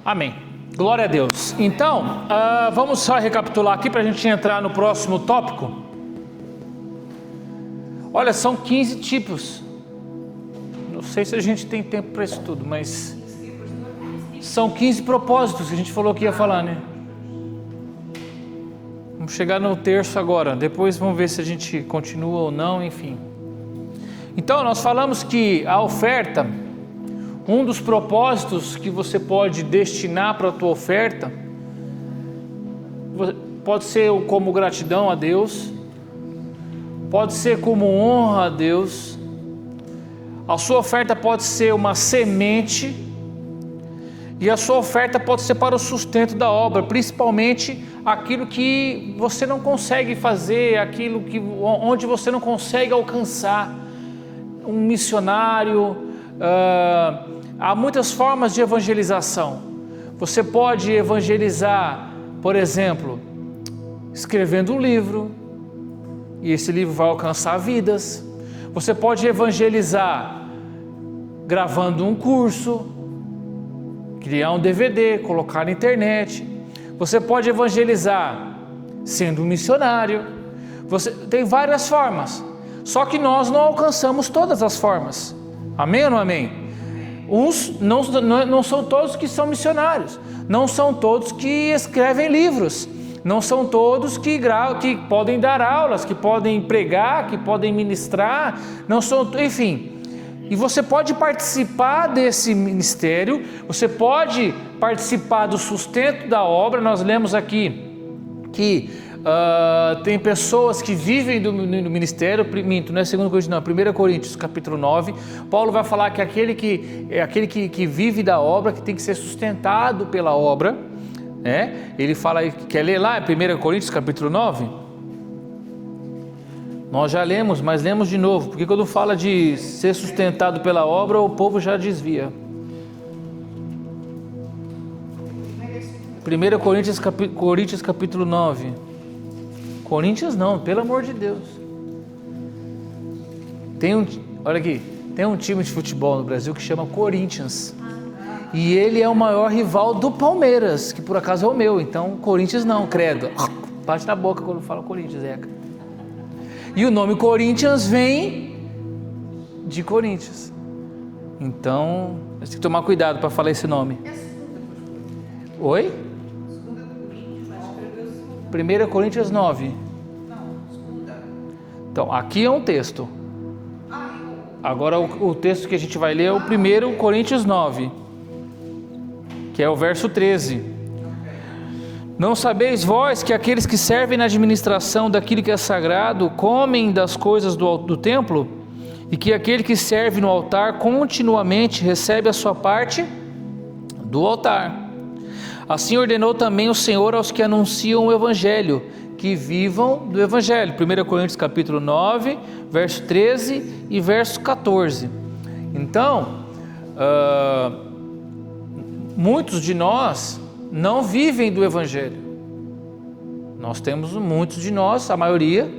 Amém. Glória a Deus. Então, vamos só recapitular aqui para a gente entrar no próximo tópico. Olha, são 15 tipos. Não sei se a gente tem tempo para isso tudo, mas são 15 propósitos que a gente falou que ia falar, né? Vamos chegar no terço agora, depois vamos ver se a gente continua ou não, enfim. Então, nós falamos que a oferta, um dos propósitos que você pode destinar para a tua oferta, pode ser como gratidão a Deus, pode ser como honra a Deus. A sua oferta pode ser uma semente, e a sua oferta pode ser para o sustento da obra, principalmente aquilo que você não consegue fazer, onde você não consegue alcançar. Um missionário, há muitas formas de evangelização. Você pode evangelizar, por exemplo, escrevendo um livro, e esse livro vai alcançar vidas. Você pode evangelizar gravando um curso, criar um DVD, colocar na internet. Você pode evangelizar sendo um missionário. Tem várias formas, só que nós não alcançamos todas as formas. Amém ou não amém? Uns não são todos que são missionários, não são todos que escrevem livros, não são todos que podem dar aulas, que podem pregar, que podem ministrar, não são, enfim. E você pode participar desse ministério, você pode participar do sustento da obra. Nós lemos aqui que tem pessoas que vivem no ministério, não é 2 Coríntios não, 1 Coríntios capítulo 9, Paulo vai falar que aquele que vive da obra, que tem que ser sustentado pela obra, né? Ele fala, quer ler lá 1 Coríntios capítulo 9? Nós já lemos, mas lemos de novo, porque quando fala de ser sustentado pela obra, o povo já desvia. 1 Coríntios capítulo 9. Coríntios não, pelo amor de Deus. Olha aqui, tem um time de futebol no Brasil que chama Corinthians. E ele é o maior rival do Palmeiras, que por acaso é o meu. Então, Corinthians não, credo. Bate na boca quando fala Corinthians, Zeca. E o nome Corinthians vem de Corinthians. Então, você tem que tomar cuidado para falar esse nome. Oi? 1 Coríntios 9. Então, aqui é um texto. Agora o texto que a gente vai ler é o 1 Coríntios 9, que é o verso 13. Não sabeis vós que aqueles que servem na administração daquilo que é sagrado comem das coisas do templo, e que aquele que serve no altar continuamente recebe a sua parte do altar? Assim ordenou também o Senhor aos que anunciam o Evangelho, que vivam do Evangelho. 1 Coríntios capítulo 9, verso 13 e verso 14. Então, muitos de nós não vivem do Evangelho. Muitos de nós, a maioria,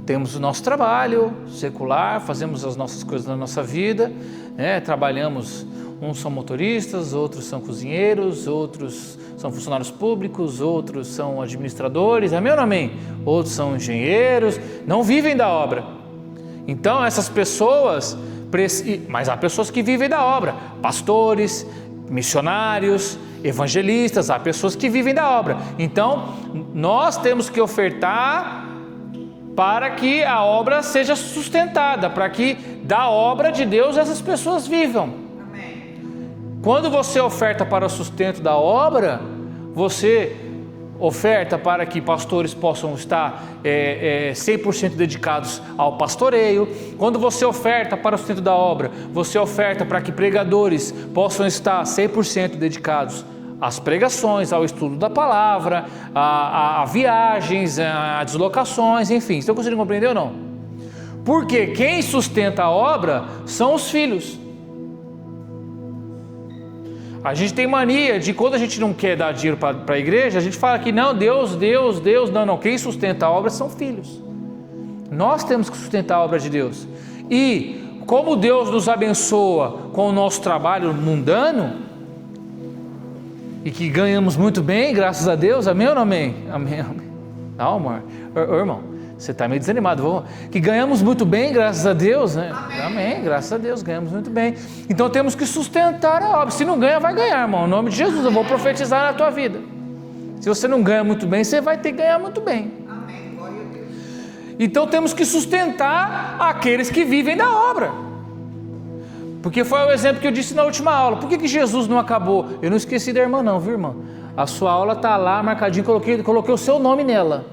temos o nosso trabalho secular, fazemos as nossas coisas na nossa vida, né? Trabalhamos, uns são motoristas, outros são cozinheiros, outros são funcionários públicos, outros são administradores, amém ou não amém? Outros são engenheiros, não vivem da obra. Então essas pessoas, mas há pessoas que vivem da obra, pastores, missionários, evangelistas, há pessoas que vivem da obra. Então nós temos que ofertar para que a obra seja sustentada, para que da obra de Deus essas pessoas vivam. Amém. Quando você oferta para o sustento da obra, você oferta para que pastores possam estar 100% dedicados ao pastoreio. Quando você oferta para o sustento da obra, você oferta para que pregadores possam estar 100% dedicados às pregações, ao estudo da palavra, a viagens, a deslocações, enfim. Estão conseguindo compreender ou não? Porque quem sustenta a obra são os filhos. A gente tem mania de, quando a gente não quer dar dinheiro para a igreja, a gente fala que não, Deus, não, quem sustenta a obra são filhos. Nós temos que sustentar a obra de Deus. E como Deus nos abençoa com o nosso trabalho mundano, e que ganhamos muito bem, graças a Deus, amém ou não amém? Amém, amém. Não, amor, ô, irmão, você está meio desanimado, que ganhamos muito bem, graças a Deus, né? Amém, graças a Deus, ganhamos muito bem. Então temos que sustentar a obra. Se não ganha, vai ganhar, irmão, em nome de Jesus, eu vou profetizar na tua vida. Se você não ganha muito bem, você vai ter que ganhar muito bem. Amém, glória a Deus. Então temos que sustentar aqueles que vivem da obra. Porque foi o exemplo que eu disse na última aula. Por que Jesus não acabou? Eu não esqueci da irmã não, viu, irmã? A sua aula está lá marcadinha, coloquei o seu nome nela.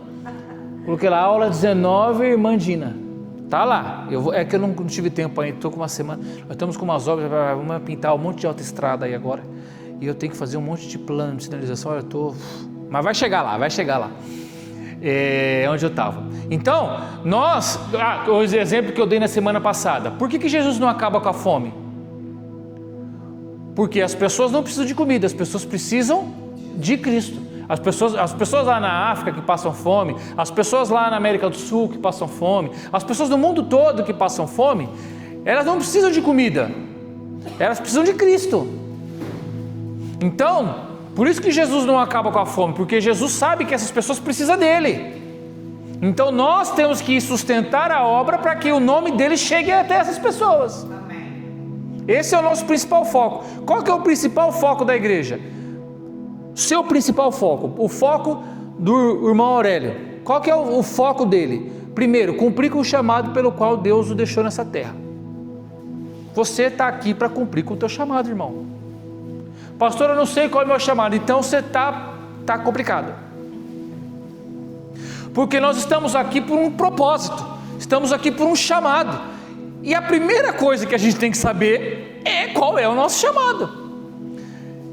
Coloquei lá, aula 19, irmã Dina. Está lá. É que eu não tive tempo ainda, estou com uma semana. Nós estamos com umas obras, vamos pintar um monte de autoestrada aí agora. E eu tenho que fazer um monte de plano de sinalização. Olha, eu estou... Mas vai chegar lá. Onde eu estava. Então, o exemplo que eu dei na semana passada. Por que Jesus não acaba com a fome? Porque as pessoas não precisam de comida, as pessoas precisam de Cristo. As pessoas lá na África que passam fome, as pessoas lá na América do Sul que passam fome, as pessoas do mundo todo que passam fome, elas não precisam de comida, elas precisam de Cristo. Então, por isso que Jesus não acaba com a fome, porque Jesus sabe que essas pessoas precisam dele. Então nós temos que sustentar a obra para que o nome dele chegue até essas pessoas. Esse é o nosso principal foco. Qual que é o principal foco da igreja? Seu principal foco, o foco do irmão Aurélio. Qual que é o foco dele? Primeiro, cumprir com o chamado pelo qual Deus o deixou nessa terra. Você está aqui para cumprir com o teu chamado, irmão. Pastor, eu não sei qual é o meu chamado. Então você está complicado. Porque nós estamos aqui por um propósito. Estamos aqui por um chamado. E a primeira coisa que a gente tem que saber é qual é o nosso chamado.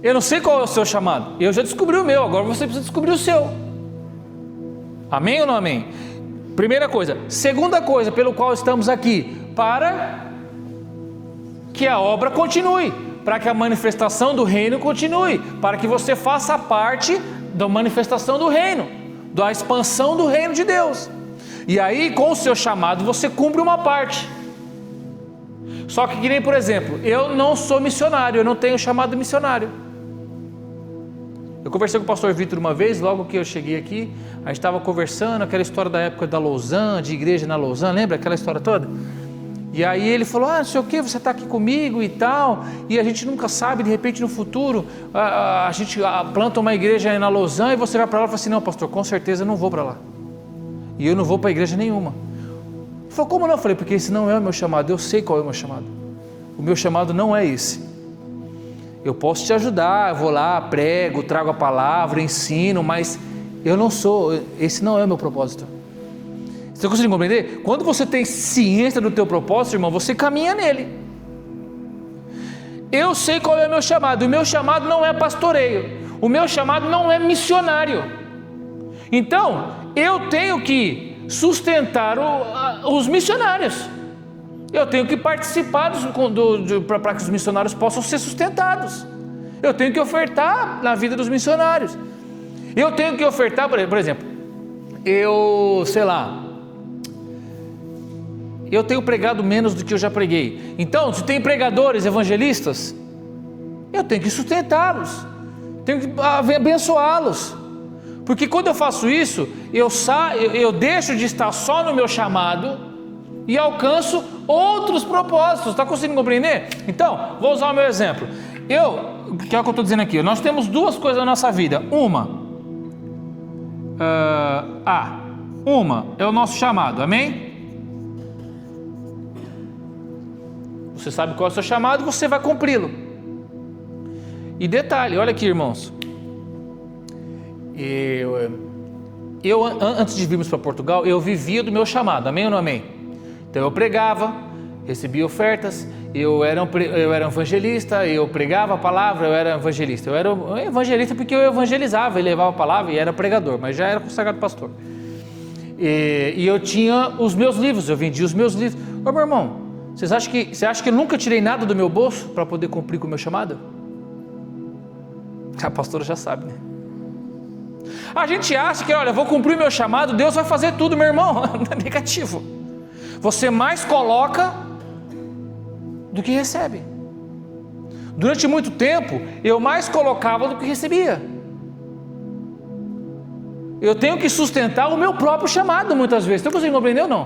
Eu não sei qual é o seu chamado. Eu já descobri o meu, agora você precisa descobrir o seu. Amém ou não amém? Primeira coisa. Segunda coisa pelo qual estamos aqui, para que a obra continue, para que a manifestação do reino continue, para que você faça parte da manifestação do reino, da expansão do reino de Deus. E aí, com o seu chamado, você cumpre uma parte. Só que nem, por exemplo, eu não sou missionário, eu não tenho chamado missionário. Eu conversei com o pastor Vitor uma vez, logo que eu cheguei aqui, a gente estava conversando, aquela história da época da Lausanne, de igreja na Lausanne, lembra aquela história toda? E aí ele falou, não sei o que, você está aqui comigo e tal, e a gente nunca sabe, de repente no futuro, a gente planta uma igreja na Lausanne e você vai para lá e fala assim, não pastor, com certeza eu não vou para lá. E eu não vou para igreja nenhuma. Ele falou, como não? Eu falei, porque esse não é o meu chamado, eu sei qual é o meu chamado. O meu chamado não é esse. Eu posso te ajudar, eu vou lá, prego, trago a palavra, ensino, mas eu não sou, esse não é o meu propósito. Você consegue compreender? Quando você tem ciência do teu propósito, irmão, você caminha nele. Eu sei qual é o meu chamado. O meu chamado não é pastoreio. O meu chamado não é missionário. Então, eu tenho que sustentar os missionários. Eu tenho que participar para que os missionários possam ser sustentados. Eu tenho que ofertar na vida dos missionários. Eu tenho que ofertar, por exemplo, eu tenho pregado menos do que eu já preguei. Então, se tem pregadores, evangelistas, eu tenho que sustentá-los, tenho que abençoá-los. Porque quando eu faço isso, eu deixo de estar só no meu chamado e alcanço outros propósitos. Está conseguindo compreender? Então, vou usar o meu exemplo. Que é o que eu estou dizendo aqui. Nós temos duas coisas na nossa vida. Uma é o nosso chamado, amém? Você sabe qual é o seu chamado, você vai cumpri-lo. E detalhe, olha aqui, irmãos. Eu antes de virmos para Portugal, eu vivia do meu chamado, amém ou não amém? Então eu pregava, recebia ofertas, eu era evangelista, eu pregava a palavra, eu era evangelista. Eu era evangelista porque eu evangelizava e levava a palavra e era pregador, mas já era consagrado pastor. E eu tinha os meus livros, eu vendia os meus livros. Ô meu irmão, você acha que eu nunca tirei nada do meu bolso para poder cumprir com o meu chamado? A pastora já sabe, né? A gente acha que, olha, vou cumprir o meu chamado, Deus vai fazer tudo, meu irmão. É negativo. Você mais coloca do que recebe. Durante muito tempo, eu mais colocava do que recebia. Eu tenho que sustentar o meu próprio chamado muitas vezes. Você consegue compreender ou não?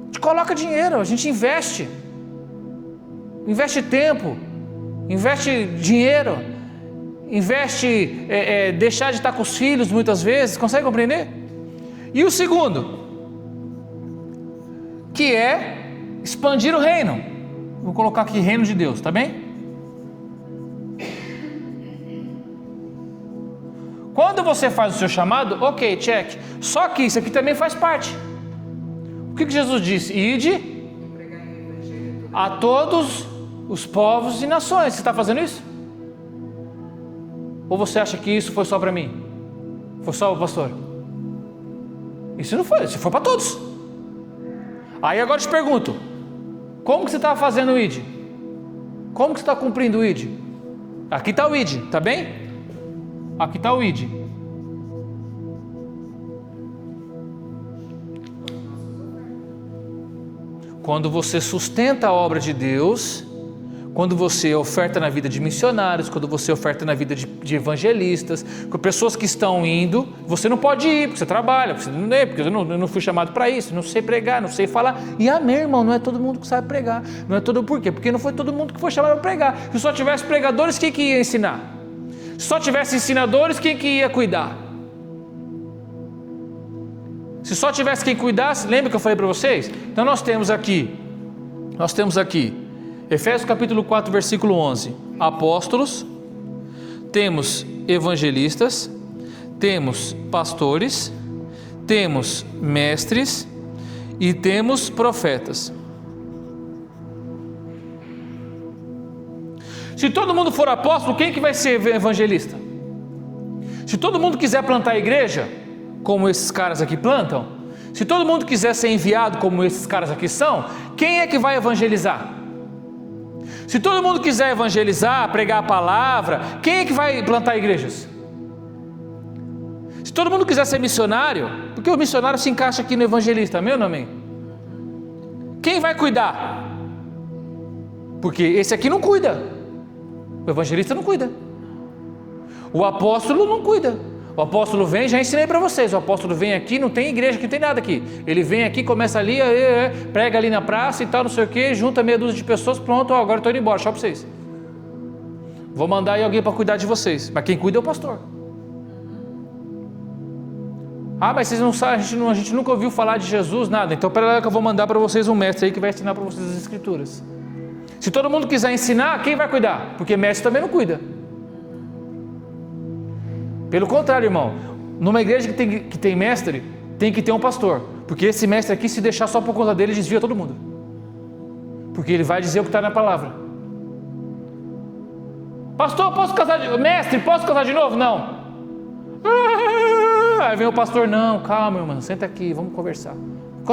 A gente coloca dinheiro, a gente investe. Investe tempo, investe dinheiro, investe deixar de estar com os filhos muitas vezes. Consegue compreender? E o segundo, que é expandir o reino. Vou colocar aqui reino de Deus, tá bem? Quando você faz o seu chamado, ok, check. Só que isso aqui também faz parte. O que Jesus disse? Ide a todos os povos e nações. Você está fazendo isso? Ou você acha que isso foi só para mim? Foi só o pastor? Isso não foi, isso foi para todos. Aí agora eu te pergunto, como que você está fazendo o ID? Como que você está cumprindo o ID? Aqui está o ID, tá bem? Aqui está o ID. Quando você sustenta a obra de Deus, quando você oferta na vida de missionários, quando você oferta na vida de evangelistas, com pessoas que estão indo, você não pode ir, porque você trabalha, porque eu não fui chamado para isso, não sei pregar, não sei falar. E amém, irmão, não é todo mundo que sabe pregar. Não é todo por quê? Porque não foi todo mundo que foi chamado para pregar. Se só tivesse pregadores, quem que ia ensinar? Se só tivesse ensinadores, quem que ia cuidar? Se só tivesse quem cuidasse, lembra que eu falei para vocês? Então nós temos aqui Efésios capítulo 4, versículo 11, apóstolos, temos evangelistas, temos pastores, temos mestres e temos profetas. Se todo mundo for apóstolo, quem que vai ser evangelista? Se todo mundo quiser plantar a igreja, como esses caras aqui plantam, se todo mundo quiser ser enviado como esses caras aqui são, quem é que vai evangelizar? Se todo mundo quiser evangelizar, pregar a palavra, quem é que vai plantar igrejas? Se todo mundo quiser ser missionário, porque o missionário se encaixa aqui no evangelista, amém ou não amém? Quem vai cuidar? Porque esse aqui não cuida, o evangelista não cuida, o apóstolo não cuida. O apóstolo vem, já ensinei para vocês, o apóstolo vem aqui, não tem igreja, não tem nada aqui. Ele vem aqui, começa ali, prega ali na praça e tal, não sei o que, junta meia dúzia de pessoas, pronto, agora estou indo embora, tchau para vocês. Vou mandar aí alguém para cuidar de vocês, mas quem cuida é o pastor. Ah, mas vocês não sabem, a gente nunca ouviu falar de Jesus, nada. Então pera lá que eu vou mandar para vocês um mestre aí que vai ensinar para vocês as escrituras. Se todo mundo quiser ensinar, quem vai cuidar? Porque mestre também não cuida. Pelo contrário, irmão, numa igreja que tem mestre, tem que ter um pastor, porque esse mestre aqui, se deixar só por conta dele, desvia todo mundo, porque ele vai dizer o que está na palavra. Pastor, posso casar de... Mestre, posso casar de novo? Não. Aí vem o pastor, não, calma, irmão, senta aqui, vamos conversar. O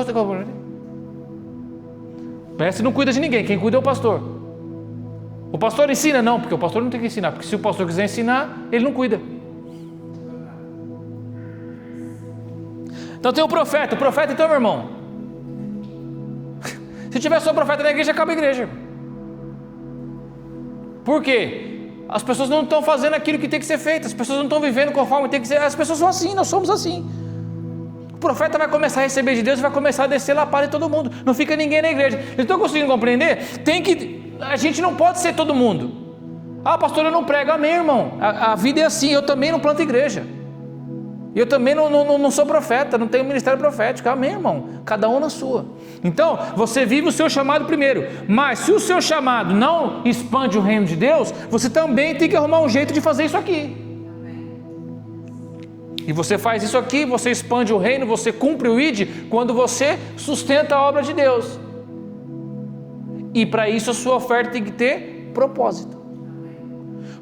mestre não cuida de ninguém, quem cuida é o pastor. O pastor ensina? Não, porque o pastor não tem que ensinar, porque se o pastor quiser ensinar, ele não cuida. Então tem o profeta então, meu irmão, se tiver só profeta na igreja, acaba a igreja. Por quê? As pessoas não estão fazendo aquilo que tem que ser feito, as pessoas não estão vivendo conforme tem que ser, as pessoas são assim, nós somos assim. O profeta vai começar a receber de Deus e vai começar a descer lapada em todo mundo, não fica ninguém na igreja. Vocês estão conseguindo compreender? A gente não pode ser todo mundo. Ah, pastor, eu não prego, amém, irmão, a vida é assim, eu também não planto igreja. E eu também não sou profeta, não tenho ministério profético, amém, irmão, cada um na sua. Então, você vive o seu chamado primeiro, mas se o seu chamado não expande o reino de Deus, você também tem que arrumar um jeito de fazer isso aqui. E você faz isso aqui, você expande o reino, você cumpre o ID, quando você sustenta a obra de Deus. E para isso a sua oferta tem que ter propósito.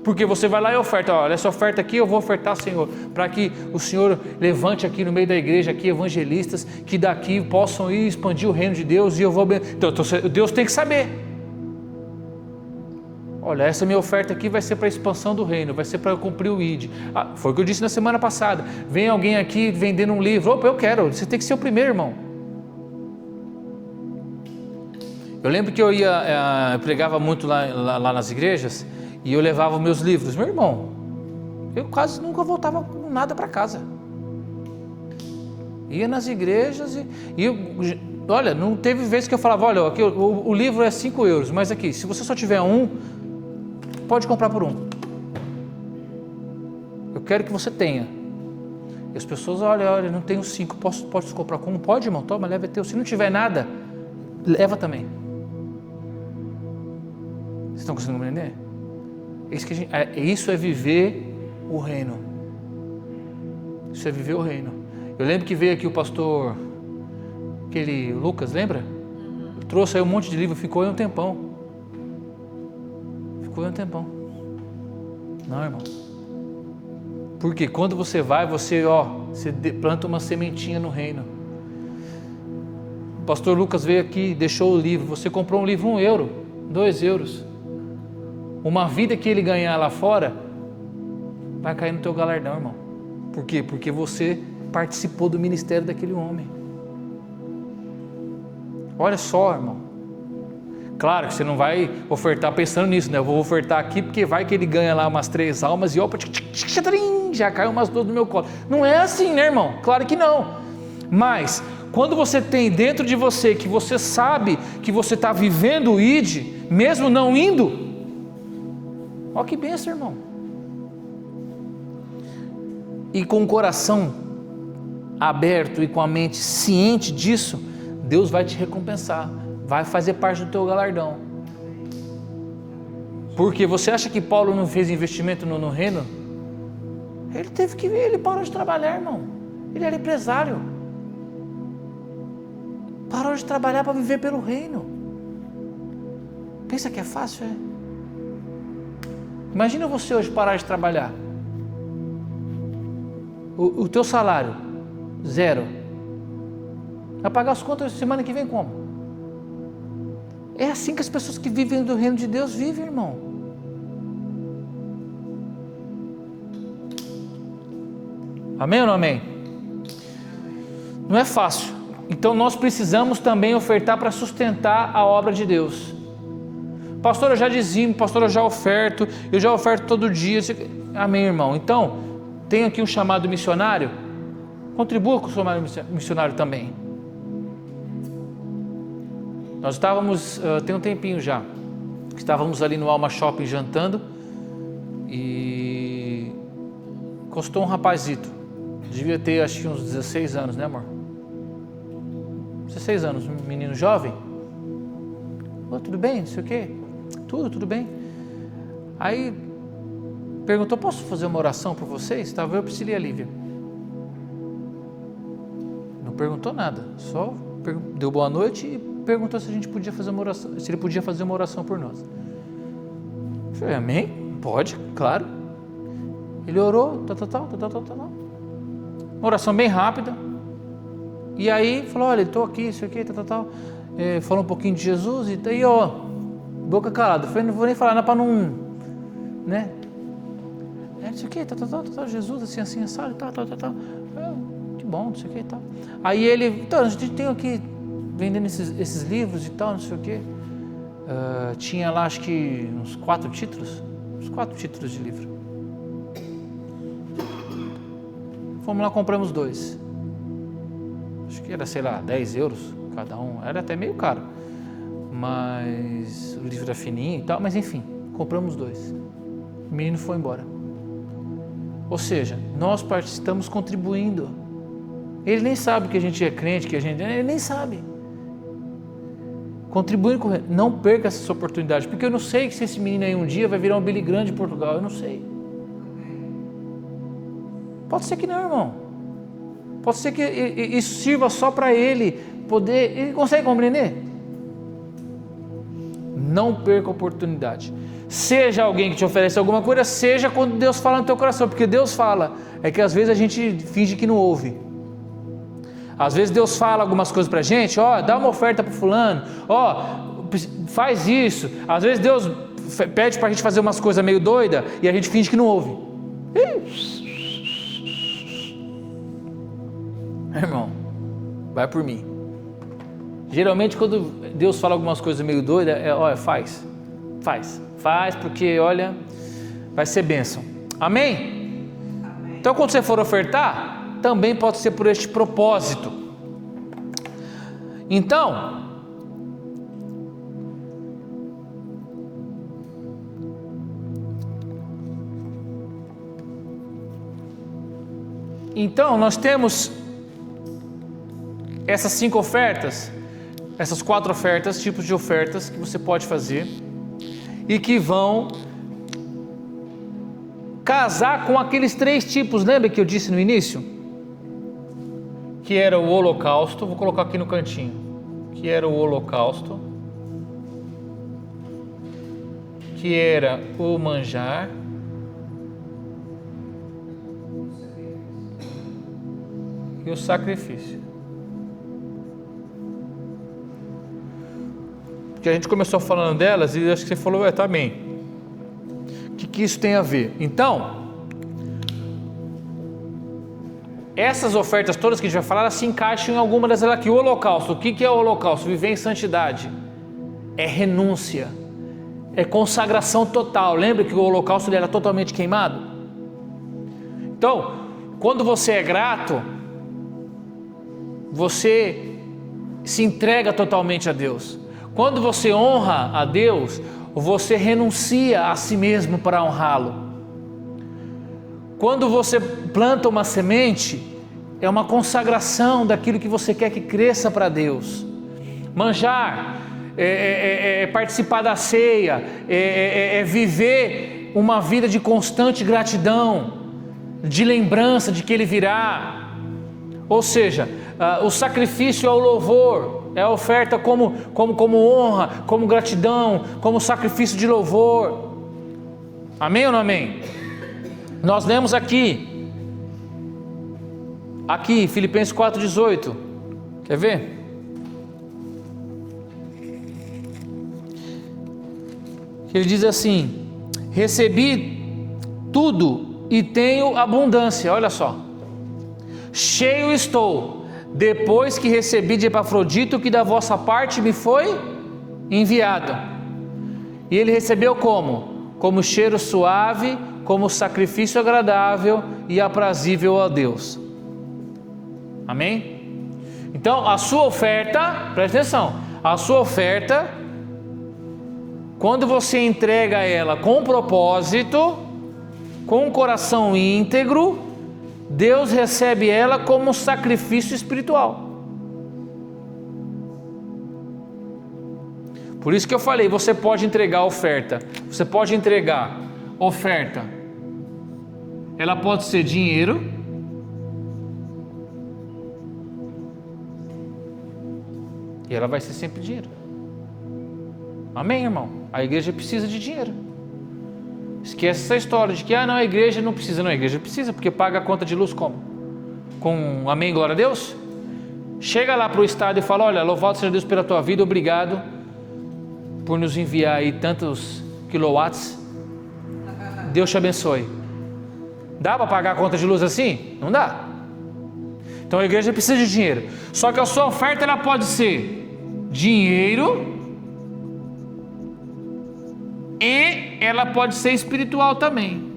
Porque você vai lá e oferta, olha, essa oferta aqui eu vou ofertar, Senhor, para que o Senhor levante aqui no meio da igreja, aqui evangelistas, que daqui possam ir expandir o reino de Deus, e eu vou... Então Deus tem que saber. Olha, essa minha oferta aqui vai ser para a expansão do reino, vai ser para eu cumprir o ID. Ah, foi o que eu disse na semana passada. Vem alguém aqui vendendo um livro, opa, eu quero, você tem que ser o primeiro, irmão. Eu lembro que eu pregava muito lá nas igrejas e eu levava meus livros. Meu irmão, eu quase nunca voltava com nada para casa. Ia nas igrejas olha, não teve vezes que eu falava, olha, aqui, o livro é 5 euros, mas aqui, se você só tiver um, pode comprar por um. Eu quero que você tenha. E as pessoas, olha, não tenho 5, posso comprar com um? Pode, irmão, toma, leva teu. Se não tiver nada, leva também. Vocês estão conseguindo entender? Isso é viver o reino. Isso é viver o reino. Eu lembro que veio aqui o pastor, aquele Lucas, lembra? Trouxe aí um monte de livro, ficou aí um tempão. Não, irmão. Porque quando você vai, você planta uma sementinha no reino. O pastor Lucas veio aqui, deixou o livro. Você comprou um livro, 1 euro, 2 euros. Uma vida que ele ganhar lá fora, vai cair no teu galardão, irmão. Por quê? Porque você participou do ministério daquele homem. Olha só, irmão. Claro que você não vai ofertar pensando nisso, né? Eu vou ofertar aqui porque vai que ele ganha lá umas 3 almas e opa, já caiu umas 2 no meu colo. Não é assim, né, irmão? Claro que não. Mas quando você tem dentro de você que você sabe que você está vivendo o ID, mesmo não indo, olha que bênção, irmão. E com o coração aberto e com a mente ciente disso, Deus vai te recompensar, vai fazer parte do teu galardão. Porque você acha que Paulo não fez investimento no reino? Ele parou de trabalhar, irmão. Ele era empresário. Parou de trabalhar para viver pelo reino. Pensa que é fácil, é? Imagina você hoje parar de trabalhar. O teu salário, 0. Vai pagar as contas semana que vem como? É assim que as pessoas que vivem do reino de Deus vivem, irmão. Amém ou não amém? Não é fácil. Então nós precisamos também ofertar para sustentar a obra de Deus. Pastor, eu já dizimo, pastor, eu já oferto todo dia. Amém, irmão. Então, tem aqui um chamado missionário. Contribua com o chamado missionário também. Nós estávamos, tem um tempinho já, estávamos ali no Alma Shopping jantando e encostou um rapazito, devia ter acho que uns 16 anos, né, amor? 16 anos, um menino jovem. Tudo bem, não sei o quê? Tudo bem. Aí perguntou, posso fazer uma oração por vocês? Estava eu, Priscila e a Lívia. Não perguntou nada, só deu boa noite e perguntou se a gente podia fazer uma oração, se ele podia fazer uma oração por nós. Eu falei, amém? Pode, claro. Ele orou, tal. Uma oração bem rápida. E aí falou, olha, estou aqui, isso aqui, tal. Falou um pouquinho de Jesus e daí, boca calada. Eu falei, não vou nem falar, não, para não, né? Isso aqui, tal, Jesus, assim, assado, tal. Que bom, isso aqui, tal. Aí ele, então, a gente tem aqui vendendo esses livros e tal, não sei o quê. Tinha lá, acho que uns 4 títulos de livro. Fomos lá, compramos 2. Acho que era, sei lá, 10 euros cada um. Era até meio caro. Mas o livro era fininho e tal, mas enfim, compramos 2. O menino foi embora. Ou seja, nós estamos contribuindo. Ele nem sabe que a gente é crente, ele nem sabe. Contribuindo com ele. Não perca essa oportunidade, porque eu não sei se esse menino aí um dia vai virar um Billy Graham de Portugal, eu não sei. Pode ser que não, irmão. Pode ser que isso sirva só para ele poder. Ele consegue compreender? Não perca a oportunidade. Seja alguém que te oferece alguma coisa, seja quando Deus fala no teu coração, porque Deus fala, é que às vezes a gente finge que não ouve. Às vezes Deus fala algumas coisas pra gente, dá uma oferta pro fulano, faz isso. Às vezes Deus pede pra gente fazer umas coisas meio doidas e a gente finge que não ouve. Irmão, vai por mim. Geralmente quando Deus fala algumas coisas meio doidas, olha, faz, porque olha, vai ser bênção. Amém? Então quando você for ofertar, também pode ser por este propósito. Então, nós temos essas 5 ofertas, essas 4 ofertas, tipos de ofertas que você pode fazer e que vão casar com aqueles 3 tipos, lembra que eu disse no início? Que era o holocausto, vou colocar aqui no cantinho, que era o holocausto, que era o manjar, e o sacrifício. Porque a gente começou falando delas e acho que você falou, tá bem. O que isso tem a ver? Então, essas ofertas todas que a gente vai falar, elas se encaixam em alguma das aqui. O holocausto, o que é o holocausto? Viver em santidade. É renúncia. É consagração total. Lembra que o holocausto ele era totalmente queimado? Então, quando você é grato, você se entrega totalmente a Deus. Quando você honra a Deus, você renuncia a si mesmo para honrá-lo. Quando você planta uma semente, é uma consagração daquilo que você quer que cresça para Deus. Manjar é participar da ceia, é viver uma vida de constante gratidão, de lembrança de que Ele virá. Ou seja, o sacrifício é o louvor, é a oferta como honra, como gratidão, como sacrifício de louvor. Amém ou não amém? Nós lemos aqui Filipenses 4,18. Quer ver? Ele diz assim: recebi tudo e tenho abundância. Olha só. Cheio estou, depois que recebi de Epafrodito, que da vossa parte me foi enviado. E ele recebeu como? Como cheiro suave, como sacrifício agradável e aprazível a Deus. Amém? Então a sua oferta, presta atenção, a sua oferta, quando você entrega ela com propósito, com um coração íntegro, Deus recebe ela como um sacrifício espiritual. Por isso que eu falei, você pode entregar oferta. Você pode entregar oferta. Ela pode ser dinheiro. E ela vai ser sempre dinheiro. Amém, irmão? A igreja precisa de dinheiro. Esquece essa história de que não, a igreja não precisa. Não, a igreja precisa, porque paga a conta de luz como? Com amém, glória a Deus? Chega lá para o estado e fala: olha, louvado seja Deus pela tua vida, obrigado por nos enviar aí tantos quilowatts. Deus te abençoe. Dá para pagar a conta de luz assim? Não dá. Então a igreja precisa de dinheiro. Só que a sua oferta ela pode ser dinheiro e ela pode ser espiritual também.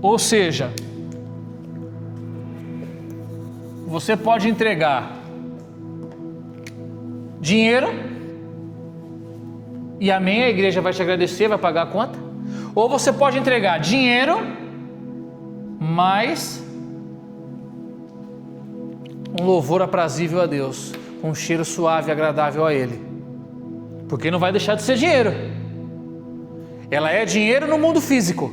Ou seja, você pode entregar dinheiro e amém, a igreja vai te agradecer, vai pagar a conta. Ou você pode entregar dinheiro mais um louvor aprazível a Deus, um cheiro suave e agradável a Ele. Porque não vai deixar de ser dinheiro. Ela é dinheiro no mundo físico.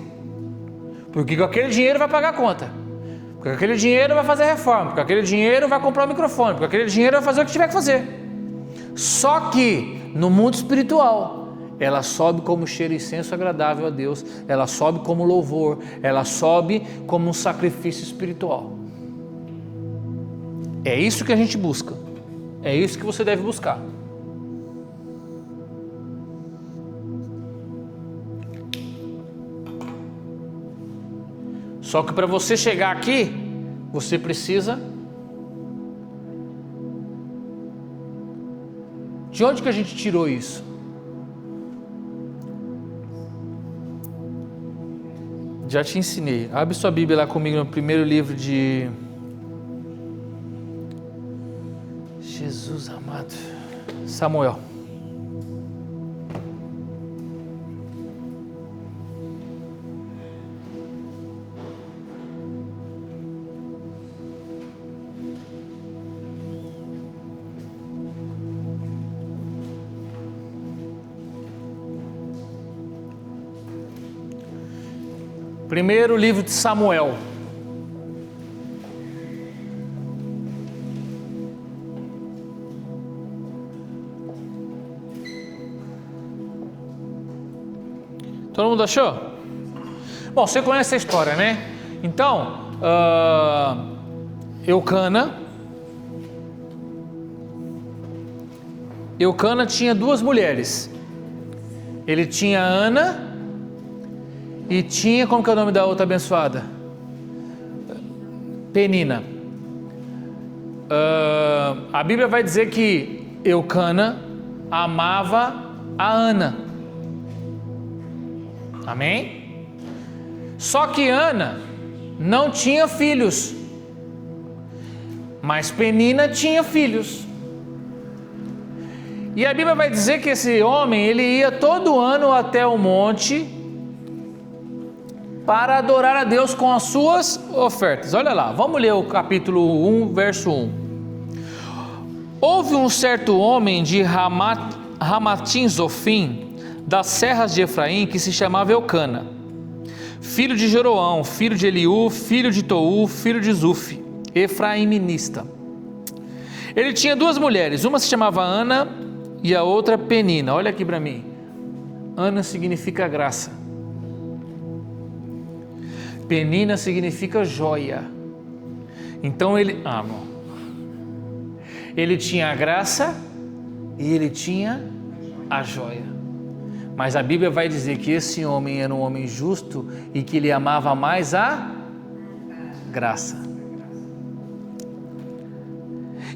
Porque com aquele dinheiro vai pagar a conta. Porque com aquele dinheiro vai fazer a reforma. Porque com aquele dinheiro vai comprar o microfone. Porque com aquele dinheiro vai fazer o que tiver que fazer. Só que no mundo espiritual, ela sobe como cheiro e incenso agradável a Deus. Ela sobe como louvor. Ela sobe como um sacrifício espiritual. É isso que a gente busca. É isso que você deve buscar. Só que para você chegar aqui, você precisa De onde que a gente tirou isso? Já te ensinei. Abre sua Bíblia lá comigo no primeiro livro de... Jesus amado. Samuel. Primeiro livro de Samuel. Todo mundo achou? Bom, você conhece a história, né? Então, Eucana tinha duas mulheres. Ele tinha Ana e tinha, como que é o nome da outra abençoada? Penina. A Bíblia vai dizer que Eucana amava a Ana. Amém? Só que Ana não tinha filhos, mas Penina tinha filhos. E a Bíblia vai dizer que esse homem, ele ia todo ano até o monte para adorar a Deus com as suas ofertas. Olha lá, vamos ler o capítulo 1, verso 1. Houve um certo homem de Ramatim Zofim, das serras de Efraim, que se chamava Eucana, filho de Jeroão, filho de Eliú, filho de Tou, filho de Zuf, efraiminista. Ele tinha duas mulheres, uma se chamava Ana e a outra Penina. Olha aqui para mim. Ana significa graça. Penina significa joia. Então ele tinha a graça e ele tinha a joia. Mas a Bíblia vai dizer que esse homem era um homem justo e que ele amava mais a graça.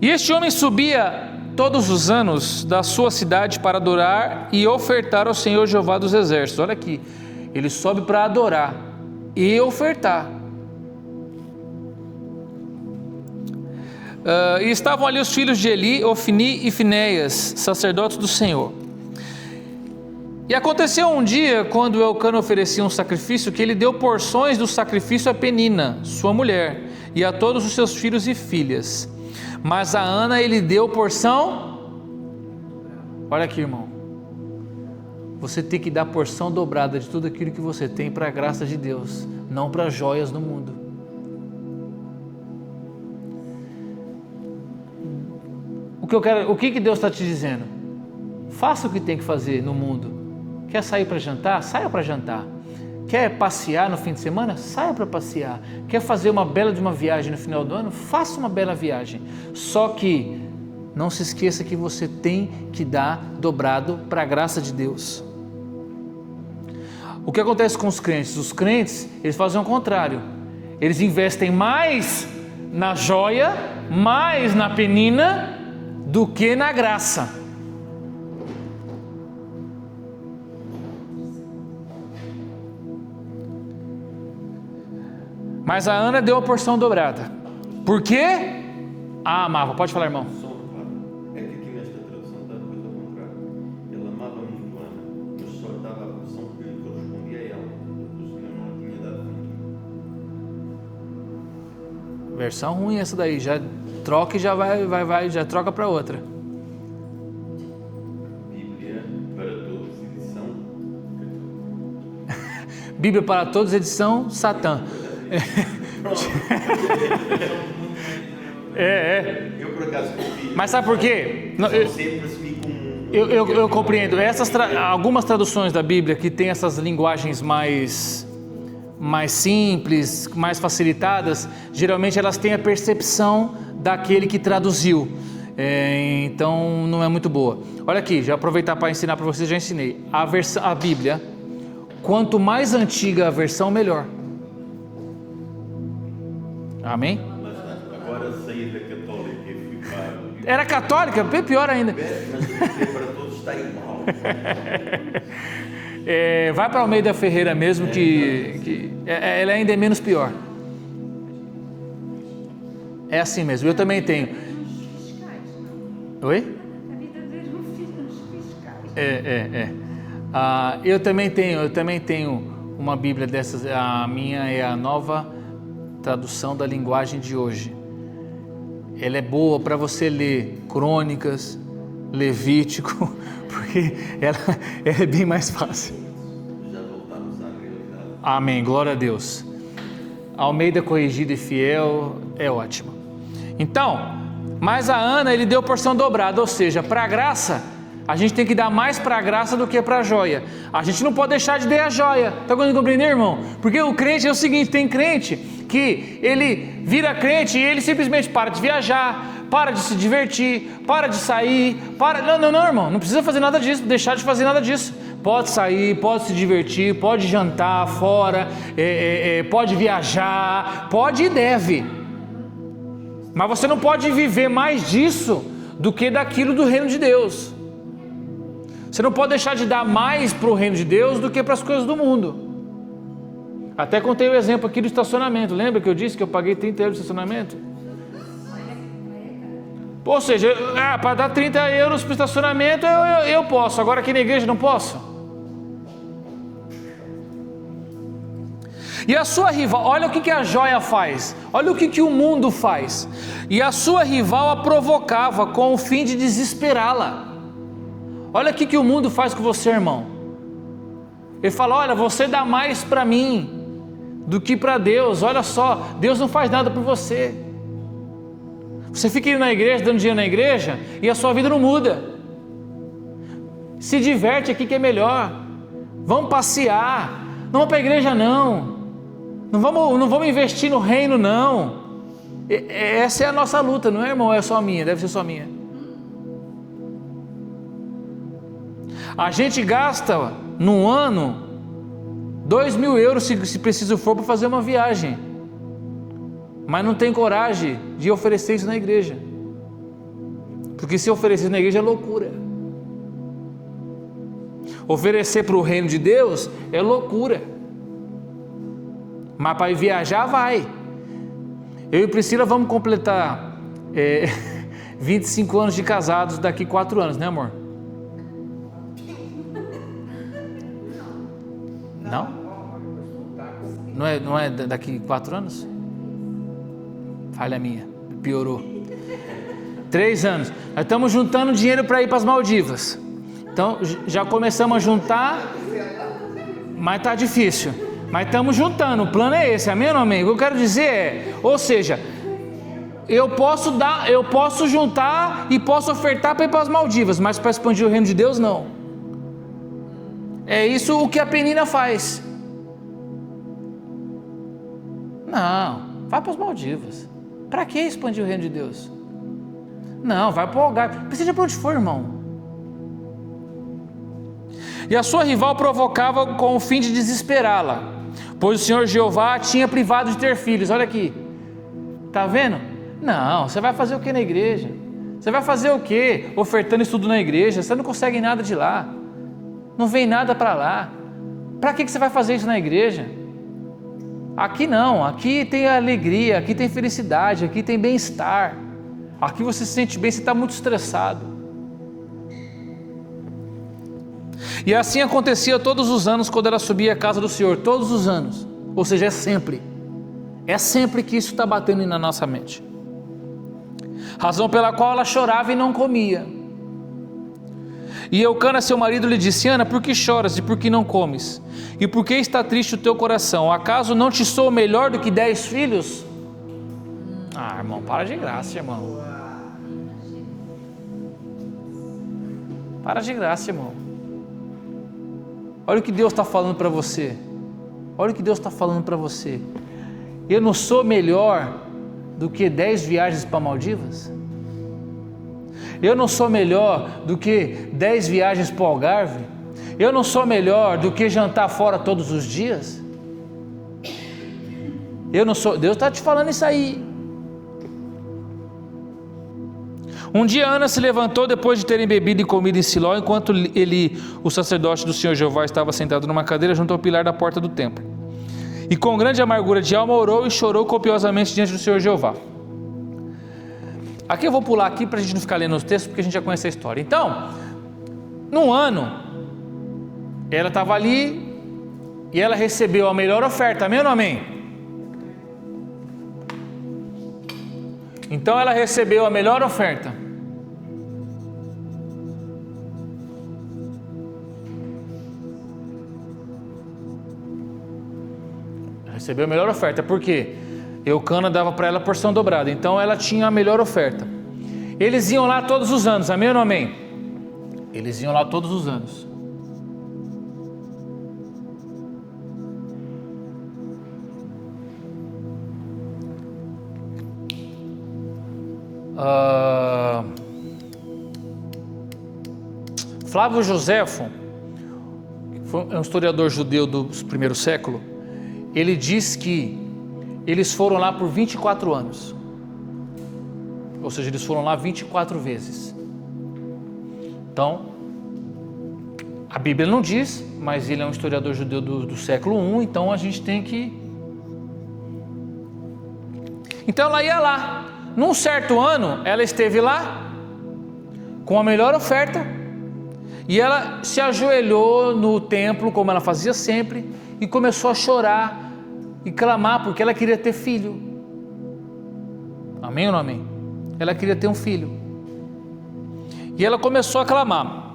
E este homem subia todos os anos da sua cidade para adorar e ofertar ao Senhor Jeová dos Exércitos. Olha aqui, ele sobe para adorar e ofertar. E estavam ali os filhos de Eli, Ofni e Finéias, sacerdotes do Senhor. E aconteceu um dia, quando Eucana oferecia um sacrifício, que ele deu porções do sacrifício a Penina, sua mulher, e a todos os seus filhos e filhas. Mas a Ana ele deu porção. Olha aqui, irmão. Você tem que dar porção dobrada de tudo aquilo que você tem para a graça de Deus, não para joias no mundo. O que Deus está te dizendo? Faça o que tem que fazer no mundo. Quer sair para jantar? Saia para jantar. Quer passear no fim de semana? Saia para passear. Quer fazer uma bela de uma viagem no final do ano? Faça uma bela viagem. Só que não se esqueça que você tem que dar dobrado para a graça de Deus. O que acontece com os crentes? Os crentes, eles fazem o contrário. Eles investem mais na joia, mais na penina, do que na graça. Mas a Ana deu a porção dobrada. Por quê? A amava. Pode falar, irmão. É que aqui nesta tradução está a coisa ao contrário. Ele amava muito a Ana, mas só lhe dava a porção que lhe correspondia a ela. O Senhor não lhe tinha dado muito. Versão ruim essa daí. Já troca e já vai, já troca para outra. Bíblia para todos, edição. Bíblia para todos, edição Satã. Eu por acaso confio. Mas sabe por quê? Sempre assumi como. Eu compreendo. Algumas traduções da Bíblia que tem essas linguagens mais simples, mais facilitadas, geralmente elas têm a percepção daquele que traduziu. Então não é muito boa. Olha aqui, já aproveitar para ensinar para vocês, já ensinei. A Bíblia, quanto mais antiga a versão, melhor. Amém? Agora saí da católica e fui para... Era católica? Pior ainda. Mas porque para todos está igual. Vai para Almeida Ferreira mesmo, que ela ainda é menos pior. É assim mesmo, eu também tenho. Oi? Eu também tenho uma Bíblia dessas. A minha é a Nova Tradução da Linguagem de Hoje. Ela é boa para você ler Crônicas, Levítico, porque ela é bem mais fácil. Já voltamos à realidade. Amém, glória a Deus. Almeida Corrigida e Fiel é ótima. Então, mas a Ana, ele deu porção dobrada, ou seja, para a graça, a gente tem que dar mais para a graça do que para a joia. A gente não pode deixar de dar a joia. Está conseguindo compreender, irmão? Porque o crente é o seguinte, tem crente que ele vira crente e ele simplesmente para de viajar, para de se divertir, para de sair, Não, irmão, não precisa fazer nada disso, deixar de fazer nada disso. Pode sair, pode se divertir, pode jantar fora, pode viajar, pode e deve. Mas você não pode viver mais disso do que daquilo do reino de Deus. Você não pode deixar de dar mais para o reino de Deus do que para as coisas do mundo. Até contei o exemplo aqui do estacionamento. Lembra que eu disse que eu paguei 30 euros de estacionamento? Ou seja, para dar 30 euros para o estacionamento eu posso, agora aqui na igreja não posso. E a sua rival, olha o que a joia faz, olha o que o mundo faz. E a sua rival a provocava com o fim de desesperá-la. Olha o que o mundo faz com você, irmão. Ele fala, olha, você dá mais para mim do que para Deus. Olha só, Deus não faz nada por você. Você fica indo na igreja, dando dinheiro na igreja, e a sua vida não muda. Se diverte aqui que é melhor. Vamos passear. Não vamos para a igreja não. Não vamos investir no reino não. Essa é a nossa luta, não é, irmão? É só minha, deve ser só minha. A gente gasta num ano 2.000 euros se preciso for para fazer uma viagem, mas não tem coragem de oferecer isso na igreja, porque se oferecer na igreja é loucura. Oferecer para o reino de Deus é loucura, mas para ir viajar vai. Eu e Priscila vamos completar 25 anos de casados daqui 4 anos, né, amor? Não? Não é daqui 4 anos? Falha minha, piorou. 3 anos. Nós estamos juntando dinheiro para ir para as Maldivas. Então já começamos a juntar, mas está difícil. Mas estamos juntando, o plano é esse, amém ou não amém? O que eu quero dizer ou seja, eu posso juntar e posso ofertar para ir para as Maldivas, mas para expandir o reino de Deus não. É isso o que a Penina faz. Não, vai para as Maldivas. Para que expandir o reino de Deus? Não, vai para o Algarve. Precisa para onde for, irmão. E a sua rival provocava com o fim de desesperá-la, pois o Senhor Jeová a tinha privado de ter filhos. Olha aqui, está vendo? Não, você vai fazer o que na igreja? Você vai fazer o que ofertando isso tudo na igreja? Você não consegue nada de lá, não vem nada para lá. Para que você vai fazer isso na igreja? Aqui não, aqui tem alegria, aqui tem felicidade, aqui tem bem-estar, aqui você se sente bem, você está muito estressado. E assim acontecia todos os anos quando ela subia à casa do Senhor, todos os anos, ou seja, é sempre que isso está batendo na nossa mente, razão pela qual ela chorava e não comia. E Eucana seu marido lhe disse, Ana, por que choras e por que não comes? E por que está triste o teu coração? Acaso não te sou melhor do que 10 filhos? Ah, irmão, para de graça, irmão. Para de graça, irmão. Olha o que Deus está falando para você. Olha o que Deus está falando para você. Eu não sou melhor do que 10 viagens para Maldivas? Eu não sou melhor do que 10 viagens para o Algarve? Eu não sou melhor do que jantar fora todos os dias? Eu não sou. Deus está te falando isso aí. Um dia Ana se levantou depois de terem bebido e comido em Siló, enquanto o sacerdote do Senhor Jeová, estava sentado numa cadeira junto ao pilar da porta do templo. E com grande amargura de alma orou e chorou copiosamente diante do Senhor Jeová. Aqui eu vou pular aqui para a gente não ficar lendo os textos, porque a gente já conhece a história. Então, num ano, ela estava ali e ela recebeu a melhor oferta, amém ou não amém? Então ela recebeu a melhor oferta. Recebeu a melhor oferta, porque Eucana dava para ela a porção dobrada, então ela tinha a melhor oferta. Eles iam lá todos os anos, amém ou não amém? Eles iam lá todos os anos. Flávio Joséfo, foi um historiador judeu do primeiro século, ele diz que eles foram lá por 24 anos. Ou seja, eles foram lá 24 vezes. Então, a Bíblia não diz, mas ele é um historiador judeu do século I, então a gente tem que... Então ela ia lá. Num certo ano, ela esteve lá com a melhor oferta e ela se ajoelhou no templo, como ela fazia sempre, e começou a chorar e clamar, porque ela queria ter filho. Amém ou não amém? Ela queria ter um filho. E ela começou a clamar.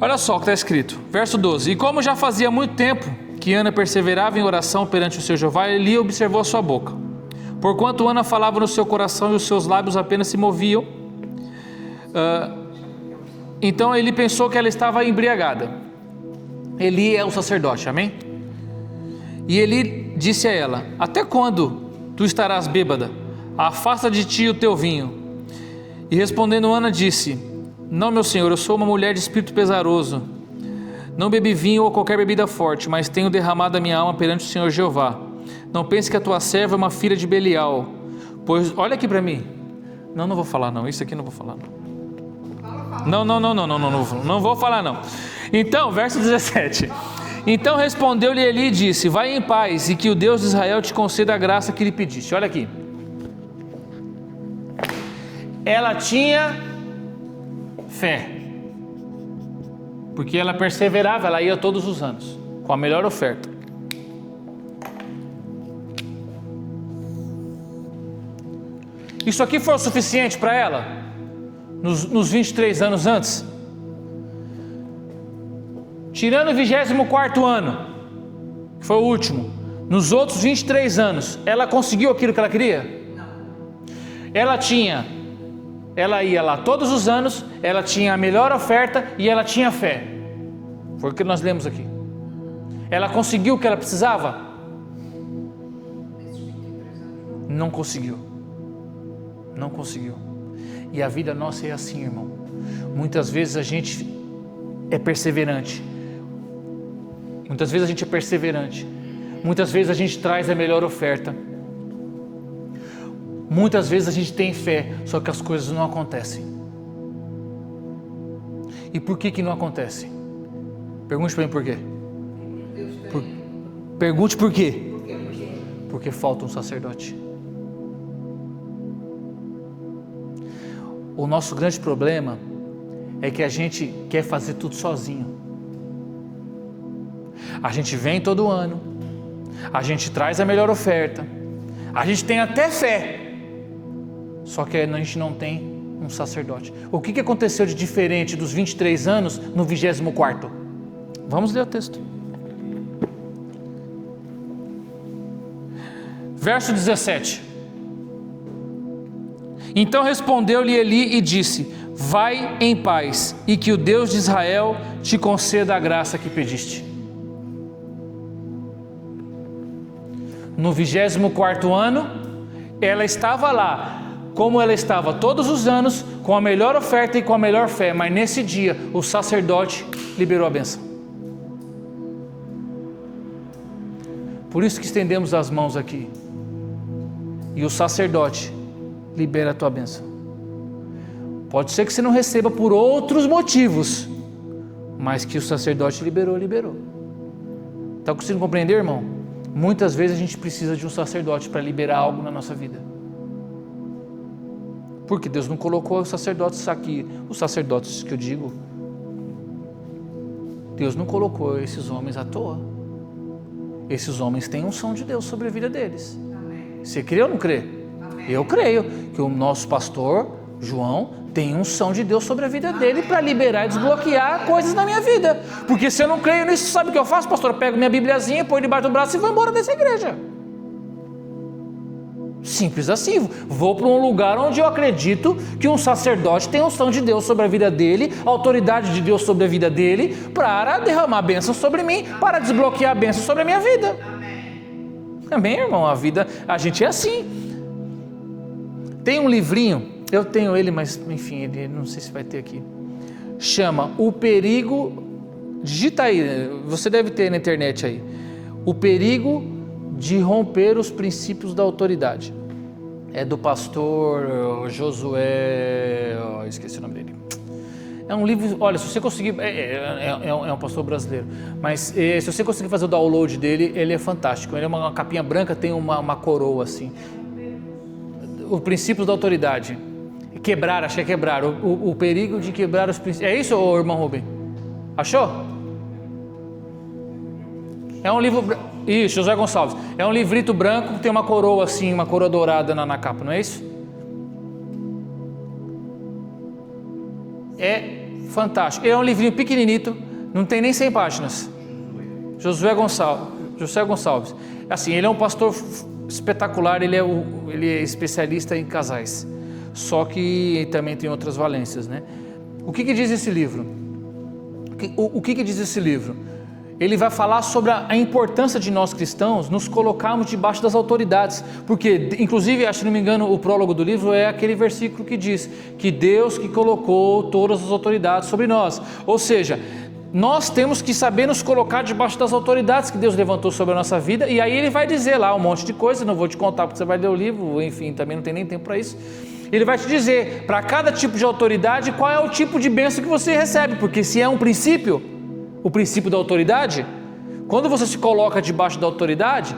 Olha só o que está escrito, verso 12. E como já fazia muito tempo que Ana perseverava em oração perante o seu Jeová, Eli observou a sua boca. Porquanto Ana falava no seu coração e os seus lábios apenas se moviam. Então ele pensou que ela estava embriagada. Eli é o sacerdote, amém? E Eli disse a ela: até quando tu estarás bêbada? Afasta de ti o teu vinho. E respondendo Ana disse: não, meu senhor, eu sou uma mulher de espírito pesaroso. Não bebi vinho ou qualquer bebida forte, mas tenho derramado a minha alma perante o Senhor Jeová. Não pense que a tua serva é uma filha de Belial, pois, olha aqui para mim. Não vou falar não, isso aqui não vou falar não. Não vou falar não. Então, verso 17. Então respondeu-lhe Eli e disse: vai em paz, e que o Deus de Israel te conceda a graça que lhe pediste. Olha aqui. Ela tinha fé, porque ela perseverava, ela ia todos os anos, com a melhor oferta. Isso aqui foi o suficiente para ela? Nos 23 anos antes? Tirando o 24º ano, que foi o último, nos outros 23 anos, ela conseguiu aquilo que ela queria? Não. Ela ia lá todos os anos, ela tinha a melhor oferta e ela tinha fé. Foi o que nós lemos aqui. Ela conseguiu o que ela precisava? Não conseguiu. Não conseguiu. E a vida nossa é assim, irmão. Muitas vezes a gente é perseverante. Muitas vezes a gente traz a melhor oferta. Muitas vezes a gente tem fé, só que as coisas não acontecem. E por que não acontece? Pergunte para mim por quê. Pergunte por quê. Porque falta um sacerdote. O nosso grande problema é que a gente quer fazer tudo sozinho. A gente vem todo ano, a gente traz a melhor oferta, a gente tem até fé, só que a gente não tem um sacerdote. O que aconteceu de diferente dos 23 anos no 24º? Vamos ler o texto. Verso 17. Então respondeu-lhe Eli e disse: vai em paz, e que o Deus de Israel te conceda a graça que pediste. No 24º ano, ela estava lá, como ela estava todos os anos, com a melhor oferta e com a melhor fé, mas nesse dia o sacerdote liberou a bênção. Por isso que estendemos as mãos aqui, e o sacerdote libera a tua bênção. Pode ser que você não receba por outros motivos, mas que o sacerdote liberou. Está conseguindo compreender, irmão? Muitas vezes a gente precisa de um sacerdote para liberar algo na nossa vida. Porque Deus não colocou os sacerdotes aqui, os sacerdotes que eu digo, Deus não colocou esses homens à toa. Esses homens têm unção de Deus sobre a vida deles. Você crê ou não crê? Eu creio que o nosso pastor, João, tem unção de Deus sobre a vida dele para liberar e desbloquear coisas na minha vida. Porque se eu não creio nisso, sabe o que eu faço, pastor? Eu pego minha bibliazinha, põe debaixo do braço e vou embora dessa igreja. Simples assim. Vou para um lugar onde eu acredito que um sacerdote tem unção de Deus sobre a vida dele, autoridade de Deus sobre a vida dele, para derramar bênção sobre mim, para desbloquear a bênção sobre a minha vida. Amém, irmão? A gente é assim. Tem um livrinho, eu tenho ele, mas enfim, ele não sei se vai ter aqui. Chama O Perigo, digita aí, você deve ter na internet aí. O Perigo de Romper os Princípios da Autoridade. É do pastor Josué, esqueci o nome dele. É um livro, olha, se você conseguir, é um pastor brasileiro, mas se você conseguir fazer o download dele, ele é fantástico. Ele é uma capinha branca, tem uma coroa assim. O Princípios da Autoridade. Quebrar, achei quebrar. O perigo de quebrar os princípios. É isso, irmão Rubem? Achou? É um livro. Isso, José Gonçalves. É um livrito branco que tem uma coroa assim, uma coroa dourada na capa, não é isso? É fantástico. É um livrinho pequeninito, não tem nem 100 páginas. José Gonçalves. Assim, ele é um pastor espetacular, ele é especialista em casais. Só que também tem outras valências, né? O que diz esse livro? O que diz esse livro? Ele vai falar sobre a importância de nós cristãos nos colocarmos debaixo das autoridades, porque, inclusive, acho que não me engano, o prólogo do livro é aquele versículo que diz que Deus que colocou todas as autoridades sobre nós, ou seja, nós temos que saber nos colocar debaixo das autoridades que Deus levantou sobre a nossa vida, e aí ele vai dizer lá um monte de coisa, não vou te contar porque você vai ler o livro, enfim, também não tem nem tempo para isso. Ele vai te dizer, para cada tipo de autoridade, qual é o tipo de bênção que você recebe, porque se é um princípio, o princípio da autoridade, quando você se coloca debaixo da autoridade,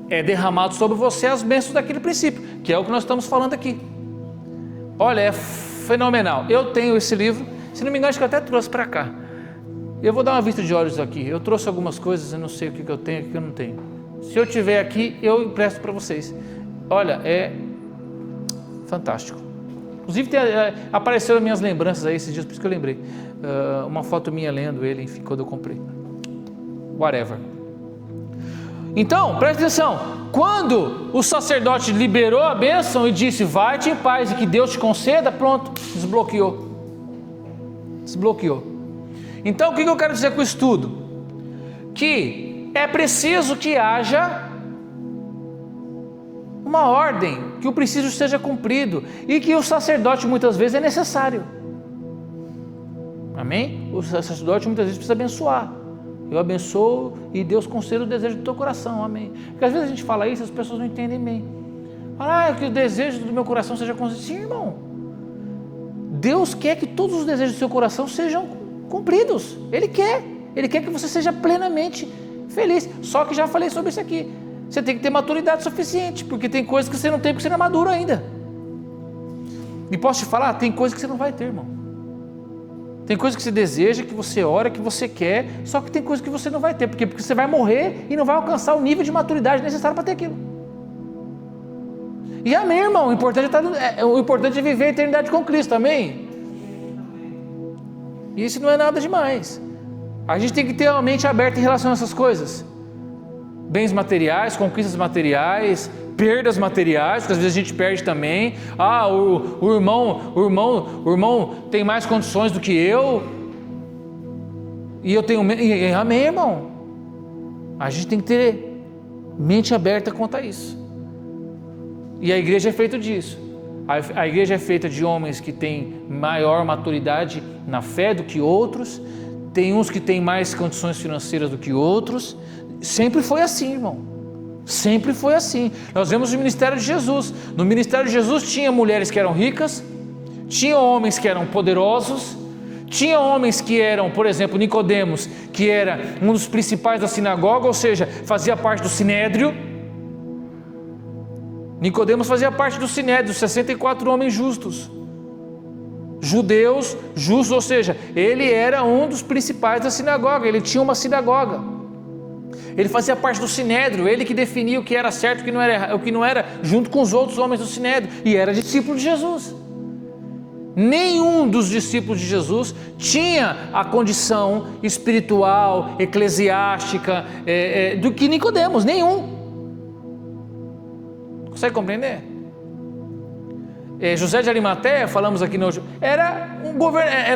é derramado sobre você as bênçãos daquele princípio, que é o que nós estamos falando aqui. Olha, é fenomenal. Eu tenho esse livro, se não me engano, acho que eu até trouxe para cá. Eu vou dar uma vista de olhos aqui. Eu trouxe algumas coisas, eu não sei o que eu tenho e o que eu não tenho. Se eu tiver aqui, eu empresto para vocês. Olha, é fantástico. Inclusive apareceram minhas lembranças aí esses dias, por isso que eu lembrei. Uma foto minha lendo ele, enfim, quando eu comprei. Whatever. Então, presta atenção. Quando o sacerdote liberou a bênção e disse, vai-te em paz e que Deus te conceda, pronto, desbloqueou. Então, o que eu quero dizer com isso tudo? Que é preciso que haja uma ordem, que o princípio seja cumprido e que o sacerdote muitas vezes é necessário. Amém? O sacerdote muitas vezes precisa abençoar. Eu abençoo e Deus conceda o desejo do teu coração. Amém? Porque às vezes a gente fala isso e as pessoas não entendem bem. Fala, que o desejo do meu coração seja concedido. Sim, irmão. Deus quer que todos os desejos do seu coração sejam cumpridos. Ele quer que você seja plenamente feliz. Só que já falei sobre isso aqui. Você tem que ter maturidade suficiente, porque tem coisas que você não tem porque você não é maduro ainda. E posso te falar, tem coisas que você não vai ter, irmão. Tem coisas que você deseja, que você ora, que você quer, só que tem coisas que você não vai ter, porque você vai morrer e não vai alcançar o nível de maturidade necessário para ter aquilo. E amém, irmão, o importante é viver a eternidade com Cristo, amém? E isso não é nada demais. A gente tem que ter a mente aberta em relação a essas coisas. Bens materiais, conquistas materiais, perdas materiais, porque às vezes a gente perde também. O irmão tem mais condições do que eu, e eu tenho. Amém, irmão? A gente tem que ter mente aberta quanto a isso. E a igreja é feita disso. A igreja é feita de homens que têm maior maturidade na fé do que outros, tem uns que têm mais condições financeiras do que outros. Sempre foi assim, irmão. Sempre foi assim. Nós vemos o ministério de Jesus. No ministério de Jesus tinha mulheres que eram ricas, Tinha homens que eram poderosos, tinha homens que eram, por exemplo, Nicodemos, que era um dos principais da sinagoga, ou seja, fazia parte do sinédrio. Nicodemos fazia parte do sinédrio, 64 homens justos, judeus justos, ou seja, ele era um dos principais da sinagoga, ele tinha uma sinagoga, ele fazia parte do sinédrio, ele que definia o que era certo e o que não era, junto com os outros homens do sinédrio, e era discípulo de Jesus. Nenhum dos discípulos de Jesus tinha a condição espiritual, eclesiástica do que Nicodemos, nenhum. Consegue compreender? José de Arimateia, falamos aqui no era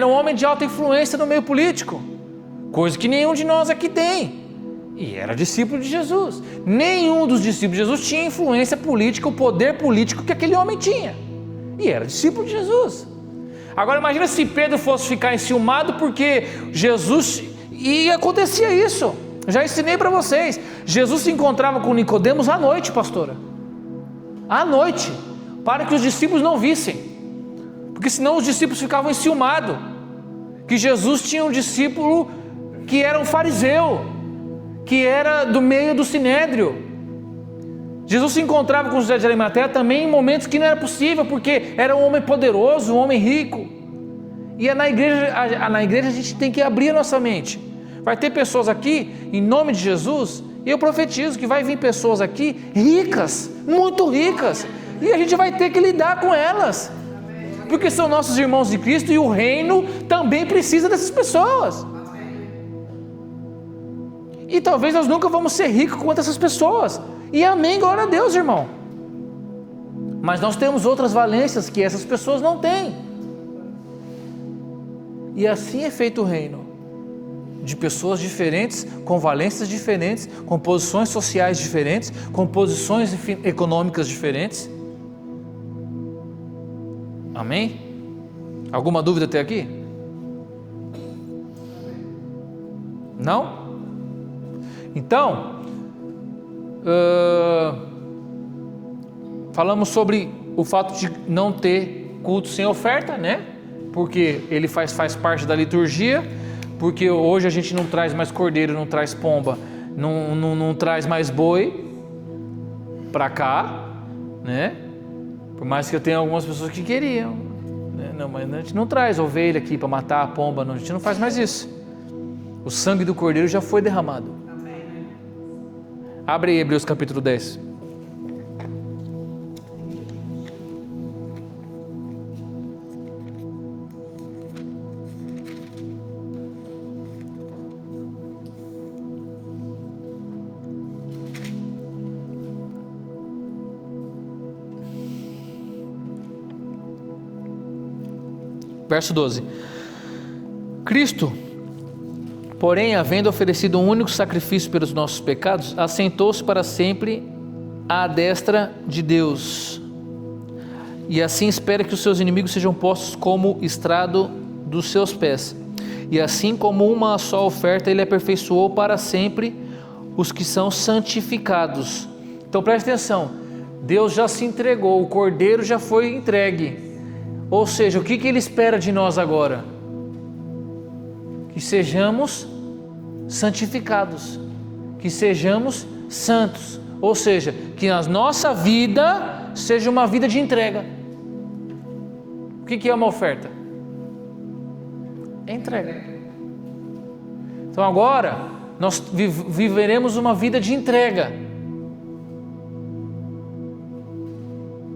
um homem de alta influência no meio político, coisa que nenhum de nós aqui tem, e era discípulo de Jesus. Nenhum dos discípulos de Jesus tinha influência política, o poder político que aquele homem tinha, e era discípulo de Jesus. Agora imagina se Pedro fosse ficar enciumado porque Jesus, e acontecia isso, já ensinei para vocês, Jesus se encontrava com Nicodemos à noite, pastora, à noite, para que os discípulos não vissem, porque senão os discípulos ficavam enciumados, que Jesus tinha um discípulo que era um fariseu, que era do meio do sinédrio. Jesus se encontrava com José de Arimateia também em momentos que não era possível, porque era um homem poderoso, um homem rico. E na igreja a gente tem que abrir a nossa mente. Vai ter pessoas aqui, em nome de Jesus, e eu profetizo que vai vir pessoas aqui ricas, muito ricas, e a gente vai ter que lidar com elas, porque são nossos irmãos de Cristo, e o reino também precisa dessas pessoas. E talvez nós nunca vamos ser ricos quanto essas pessoas, e amém, glória a Deus, irmão. Mas nós temos outras valências que essas pessoas não têm. E assim é feito o reino, de pessoas diferentes, com valências diferentes, com posições sociais diferentes, com posições econômicas diferentes. Amém? Alguma dúvida até aqui? Não? Então, falamos sobre o fato de não ter culto sem oferta, né? Porque ele faz parte da liturgia, porque hoje a gente não traz mais cordeiro, não traz pomba, não traz mais boi para cá, né? Por mais que eu tenha algumas pessoas que queriam, né? Não, mas a gente não traz ovelha aqui para matar a pomba, não, a gente não faz mais isso. O sangue do cordeiro já foi derramado. Abre aí Hebreus capítulo 10. Verso 12. Cristo, porém, havendo oferecido um único sacrifício pelos nossos pecados, assentou-se para sempre à destra de Deus, e assim espera que os seus inimigos sejam postos como estrado dos seus pés. E assim como uma só oferta, ele aperfeiçoou para sempre os que são santificados. Então preste atenção, Deus já se entregou, o cordeiro já foi entregue. Ou seja, o que ele espera de nós agora? Que sejamos santificados, que sejamos santos, ou seja, que a nossa vida seja uma vida de entrega. O que é uma oferta? É entrega. Então agora nós viveremos uma vida de entrega.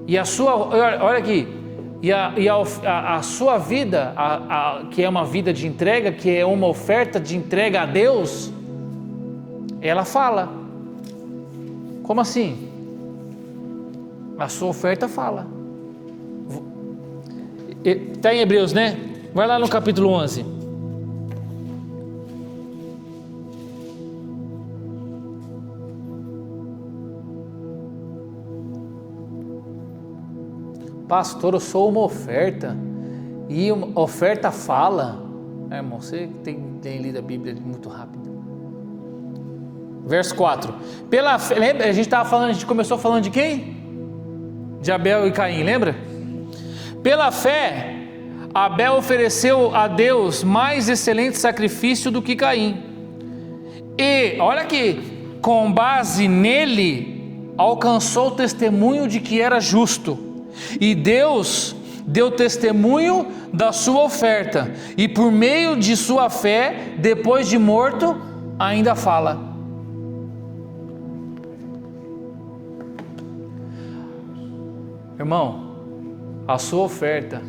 E a sua, olha aqui, e a sua vida, que é uma vida de entrega, que é uma oferta de entrega a Deus, ela fala. Como assim? A sua oferta fala. Está em Hebreus, né? Vai lá no capítulo 11. Pastor, eu sou uma oferta, e uma oferta fala. Irmão, você tem lido a Bíblia muito rápido. Verso 4. Pela fé, lembra? A gente começou falando de quem? De Abel e Caim, lembra? Pela fé, Abel ofereceu a Deus mais excelente sacrifício do que Caim. E, olha aqui, com base nele, alcançou o testemunho de que era justo. E Deus deu testemunho da sua oferta. E por meio de sua fé, depois de morto, ainda fala. Irmão, a sua oferta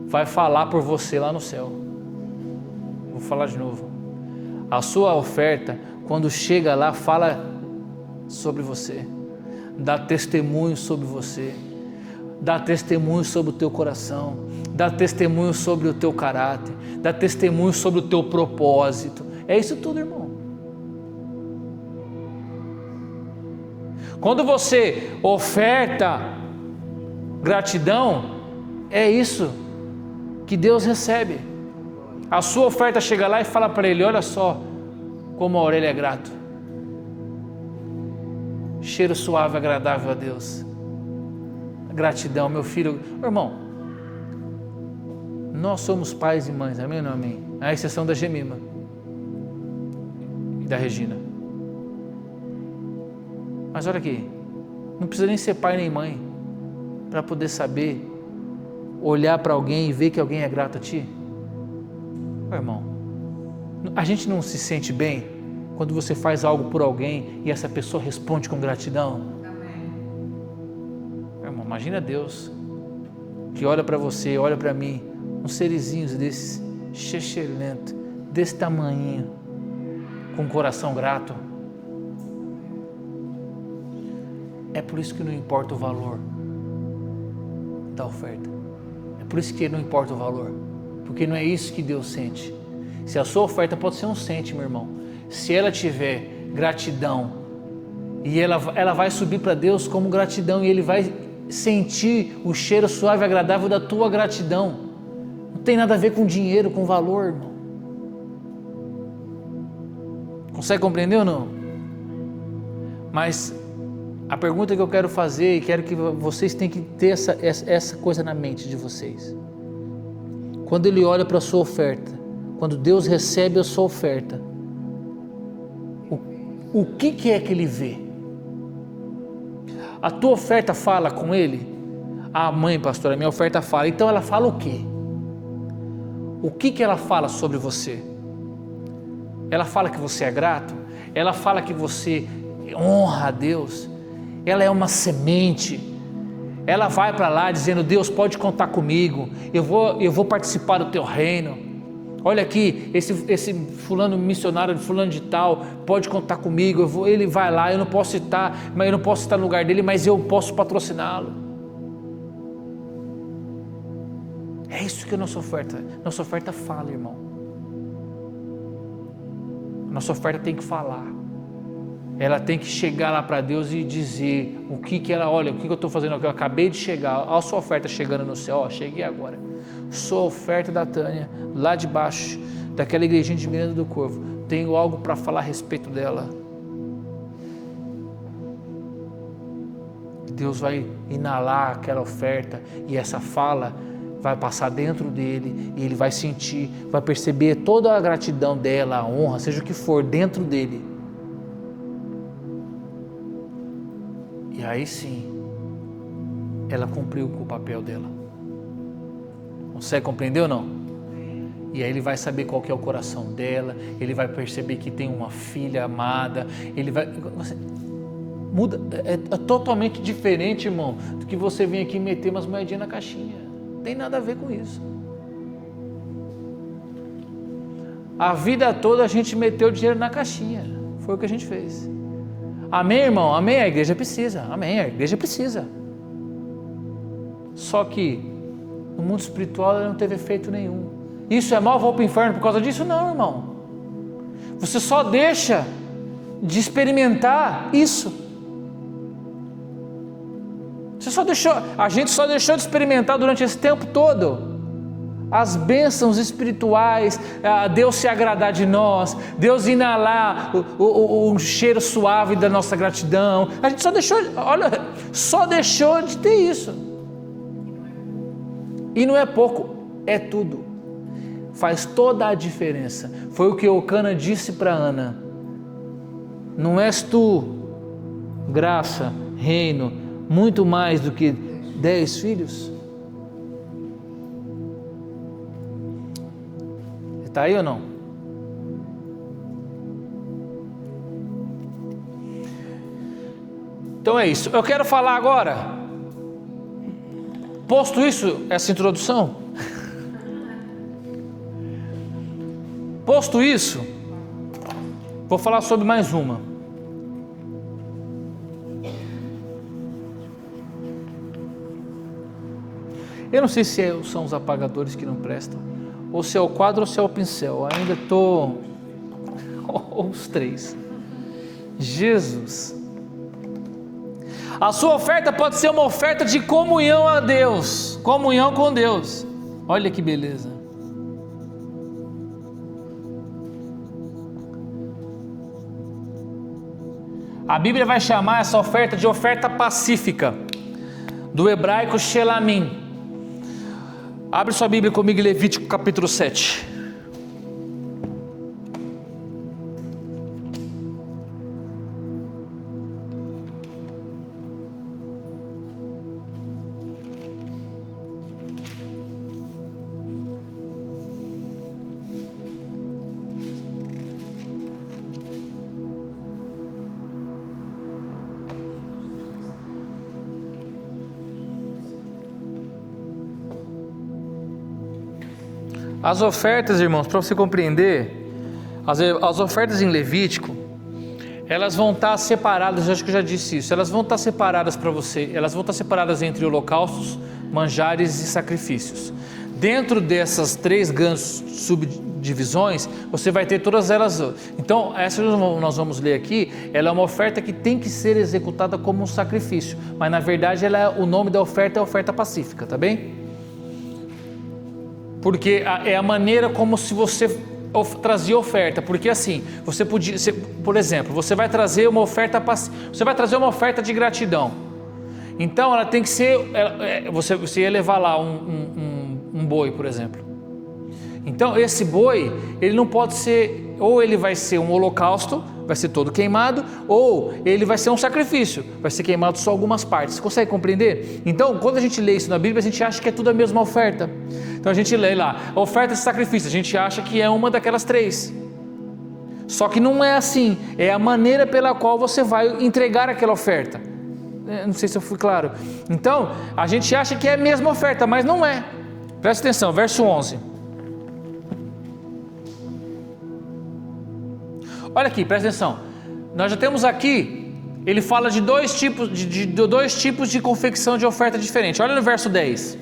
vai falar por você lá no céu. Vou falar de novo. A sua oferta, quando chega lá, fala sobre você, dá testemunho sobre você, dá testemunho sobre o teu coração, dá testemunho sobre o teu caráter, dá testemunho sobre o teu propósito. É isso tudo, irmão. Quando você oferta gratidão, é isso que Deus recebe. A sua oferta chega lá e fala para ele: olha só como a orelha é grato, cheiro suave, agradável a Deus. Gratidão, meu filho. Irmão, nós somos pais e mães, amém ou não amém? À exceção da Gemima e da Regina. Mas olha aqui, não precisa nem ser pai nem mãe para poder saber olhar para alguém e ver que alguém é grato a ti. Irmão, a gente não se sente bem quando você faz algo por alguém e essa pessoa responde com gratidão? Amém. Irmão, imagina Deus que olha para você, olha para mim, uns serizinhos desses, chechelento, desse tamanhinho, com coração grato. É por isso que não importa o valor da oferta. É por isso que não importa o valor, porque não é isso que Deus sente. Se a sua oferta pode ser um cento, meu irmão, se ela tiver gratidão, e ela vai subir para Deus como gratidão, e Ele vai sentir o cheiro suave e agradável da tua gratidão. Não tem nada a ver com dinheiro, com valor, irmão. Consegue compreender ou não? Mas a pergunta que eu quero fazer, e quero que vocês tenham que ter essa coisa na mente de vocês. Quando Ele olha para a sua oferta, quando Deus recebe a sua oferta, o que é que Ele vê? A tua oferta fala com Ele? Ah, mãe, pastora, a minha oferta fala. Então ela fala o quê? O que ela fala sobre você? Ela fala que você é grato? Ela fala que você honra a Deus? Ela é uma semente. Ela vai para lá dizendo: Deus, pode contar comigo, eu vou participar do teu reino. Olha aqui, esse fulano missionário, fulano de tal, pode contar comigo. Ele vai lá, eu não posso estar no lugar dele, mas eu posso patrociná-lo. É isso que a nossa oferta fala, irmão. Nossa oferta tem que falar. Ela tem que chegar lá para Deus e dizer o que ela, olha, o que eu estou fazendo aqui? Eu acabei de chegar, olha a sua oferta chegando no céu, cheguei agora. Sua oferta da Tânia, lá de baixo, daquela igrejinha de Miranda do Corvo, tenho algo para falar a respeito dela. Deus vai inalar aquela oferta e essa fala vai passar dentro dele e ele vai sentir, vai perceber toda a gratidão dela, a honra, seja o que for, dentro dele. E aí sim, ela cumpriu com o papel dela. Consegue compreender ou não? E aí ele vai saber qual que é o coração dela, ele vai perceber que tem uma filha amada, ele vai... Muda, é totalmente diferente, irmão, do que você vem aqui meter umas moedinhas na caixinha. Não tem nada a ver com isso. A vida toda a gente meteu dinheiro na caixinha, foi o que a gente fez. Amém, irmão? Amém? A igreja precisa. Amém? A igreja precisa. Só que no mundo espiritual ela não teve efeito nenhum. Isso é mal, vou para o inferno por causa disso? Não, irmão. Você só deixa de experimentar isso. A gente só deixou de experimentar durante esse tempo todo as bênçãos espirituais, Deus se agradar de nós, Deus inalar o cheiro suave da nossa gratidão. A gente só deixou de ter isso. E não é pouco. é tudo. Faz toda a diferença. Foi o que Eucana disse para Ana. Não és tu, graça, reino, muito mais do que 10 filhos? Está aí ou não? Então é isso. Eu quero falar agora, posto isso, essa introdução, posto isso, vou falar sobre mais uma. Eu não sei se são os apagadores que não prestam, ou se é o quadro ou se é o pincel. Ainda estou... ou os três. Jesus. A sua oferta pode ser uma oferta de comunhão a Deus. Comunhão com Deus. Olha que beleza. A Bíblia vai chamar essa oferta de oferta pacífica. Do hebraico shelamim. Abre sua Bíblia comigo em Levítico capítulo 7. As ofertas, irmãos, para você compreender, as ofertas em Levítico, elas vão estar separadas, eu acho que eu já disse isso, elas vão estar separadas para você, elas vão estar separadas entre holocaustos, manjares e sacrifícios. Dentro dessas 3 grandes subdivisões, você vai ter todas elas. Então, essa que nós vamos ler aqui, ela é uma oferta que tem que ser executada como um sacrifício, mas na verdade o nome da oferta é oferta pacífica, tá bem? Porque é a maneira como se você trazia oferta, porque assim, você podia, por exemplo, você vai trazer uma oferta, você vai trazer uma oferta de gratidão, então ela tem que ser, você ia levar lá um boi, por exemplo, então esse boi, ele não pode ser, ou ele vai ser um holocausto, vai ser todo queimado, ou ele vai ser um sacrifício, vai ser queimado só algumas partes. Você consegue compreender? Então, quando a gente lê isso na Bíblia, a gente acha que é tudo a mesma oferta. Então a gente lê lá, oferta de sacrifício, a gente acha que é uma daquelas 3. Só que não é assim, é a maneira pela qual você vai entregar aquela oferta. Não sei se eu fui claro. Então, a gente acha que é a mesma oferta, mas não é. Presta atenção, verso 11. Olha aqui, presta atenção. Nós já temos aqui, ele fala de dois tipos de confecção de oferta diferente. Olha no verso 10.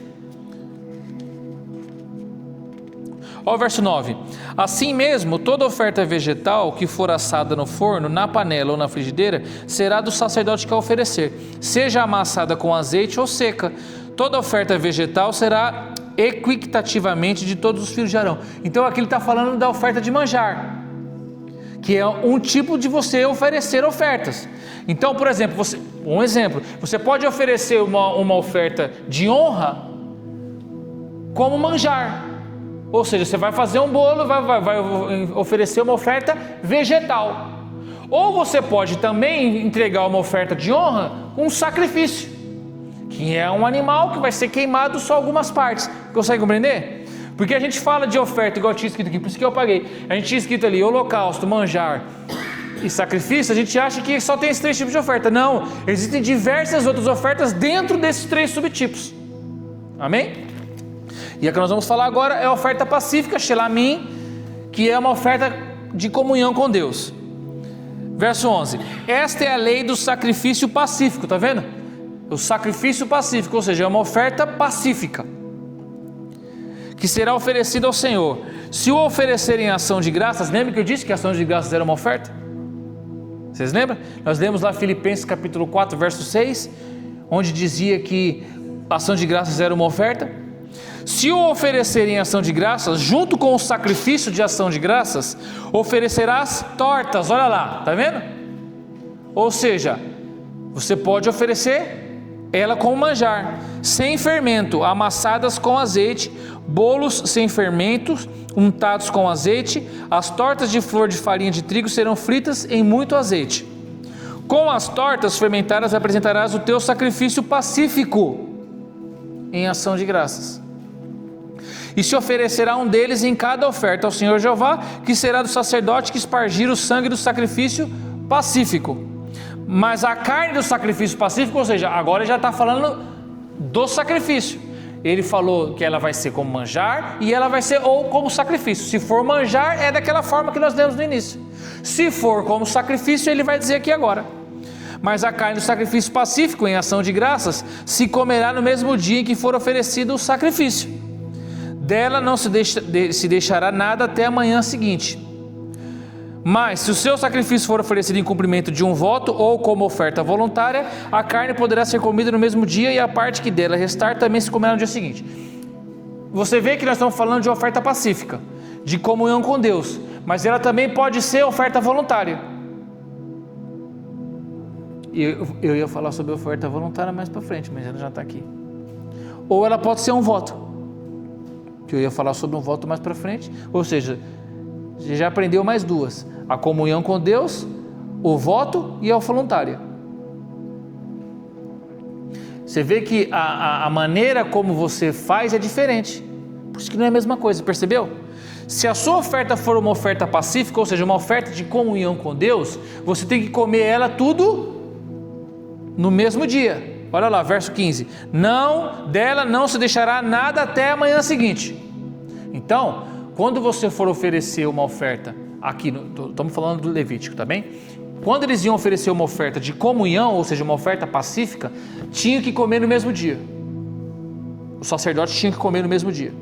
Olha o verso 9. Assim mesmo, toda oferta vegetal que for assada no forno, na panela ou na frigideira, será do sacerdote que a oferecer, seja amassada com azeite ou seca. Toda oferta vegetal será equitativamente de todos os filhos de Arão. Então aqui ele está falando da oferta de manjar, que é um tipo de você oferecer ofertas. Então, por exemplo, você pode oferecer uma oferta de honra como manjar. Ou seja, você vai fazer um bolo, vai oferecer uma oferta vegetal. Ou você pode também entregar uma oferta de honra, um sacrifício, que é um animal que vai ser queimado só algumas partes. Consegue compreender? Porque a gente fala de oferta, igual tinha escrito aqui, por isso que eu apaguei. A gente tinha escrito ali, holocausto, manjar e sacrifício, a gente acha que só tem esses 3 tipos de oferta. Não, existem diversas outras ofertas dentro desses 3 subtipos. Amém? E a que nós vamos falar agora é a oferta pacífica, shelamim, que é uma oferta de comunhão com Deus. Verso 11. Esta é a lei do sacrifício pacífico, tá vendo? O sacrifício pacífico, ou seja, é uma oferta pacífica, que será oferecida ao Senhor. Se o oferecerem em ação de graças, lembra que eu disse que a ação de graças era uma oferta? Vocês lembram? Nós lemos lá Filipenses capítulo 4, verso 6, onde dizia que a ação de graças era uma oferta. Se o oferecerem em ação de graças, junto com o sacrifício de ação de graças, oferecerás tortas, olha lá, tá vendo? Ou seja, você pode oferecer ela com manjar, sem fermento, amassadas com azeite, bolos sem fermentos, untados com azeite, as tortas de flor de farinha de trigo serão fritas em muito azeite. Com as tortas fermentadas apresentarás o teu sacrifício pacífico em ação de graças. E se oferecerá um deles em cada oferta ao Senhor Jeová, que será do sacerdote que espargir o sangue do sacrifício pacífico. Mas a carne do sacrifício pacífico, ou seja, agora já está falando do sacrifício. Ele falou que ela vai ser como manjar e ela vai ser ou como sacrifício. Se for manjar, é daquela forma que nós lemos no início. Se for como sacrifício, ele vai dizer aqui agora. Mas a carne do sacrifício pacífico, em ação de graças, se comerá no mesmo dia em que for oferecido o sacrifício. Dela não se deixará nada até a manhã seguinte. Mas se o seu sacrifício for oferecido em cumprimento de um voto ou como oferta voluntária, a carne poderá ser comida no mesmo dia e a parte que dela restar também se comerá no dia seguinte. Você vê que nós estamos falando de oferta pacífica, de comunhão com Deus, mas ela também pode ser oferta voluntária. Eu ia falar sobre oferta voluntária mais para frente, mas ela já está aqui. Ou ela pode ser um voto, que eu ia falar sobre um voto mais para frente. Ou seja, você já aprendeu mais duas: a comunhão com Deus, o voto e a voluntária. Você vê que a maneira como você faz é diferente, por isso que não é a mesma coisa, percebeu? Se a sua oferta for uma oferta pacífica, ou seja, uma oferta de comunhão com Deus, você tem que comer ela tudo no mesmo dia. Olha lá, verso 15: dela não se deixará nada até a manhã seguinte. Então, quando você for oferecer uma oferta, aqui, estamos falando do Levítico, tá bem? Quando eles iam oferecer uma oferta de comunhão, ou seja, uma oferta pacífica, tinha que comer no mesmo dia. O sacerdote tinha que comer no mesmo dia.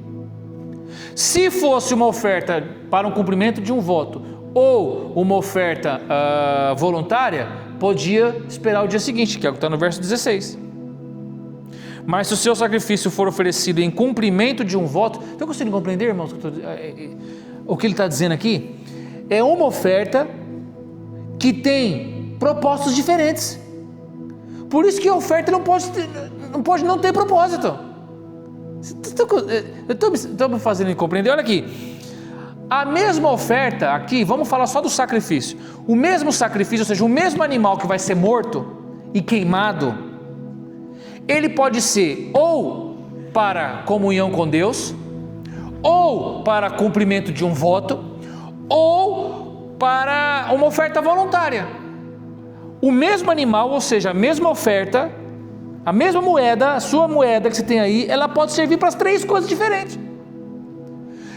Se fosse uma oferta para um cumprimento de um voto, ou uma oferta voluntária, podia esperar o dia seguinte, que é o que está no verso 16. Mas se o seu sacrifício for oferecido em cumprimento de um voto, estão conseguindo compreender, irmãos, o que ele está dizendo aqui? É uma oferta que tem propósitos diferentes. Por isso que a oferta não pode não ter propósito. Estou me fazendo compreender? Olha aqui. A mesma oferta aqui, vamos falar só do sacrifício. O mesmo sacrifício, ou seja, o mesmo animal que vai ser morto e queimado, ele pode ser ou para comunhão com Deus, ou para cumprimento de um voto, ou para uma oferta voluntária. O mesmo animal, ou seja, a mesma oferta, a mesma moeda, a sua moeda que você tem aí, ela pode servir para as três coisas diferentes.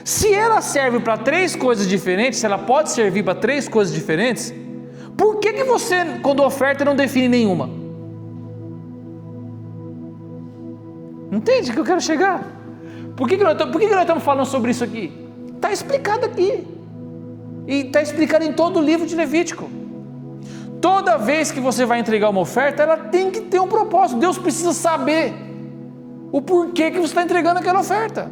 Se ela serve para três coisas diferentes, se ela pode servir para três coisas diferentes, por que você, quando oferta, não define nenhuma? Entende que eu quero chegar? Por que nós estamos falando sobre isso aqui? Está explicado aqui. E está explicado em todo o livro de Levítico. Toda vez que você vai entregar uma oferta, ela tem que ter um propósito. Deus precisa saber o porquê que você está entregando aquela oferta.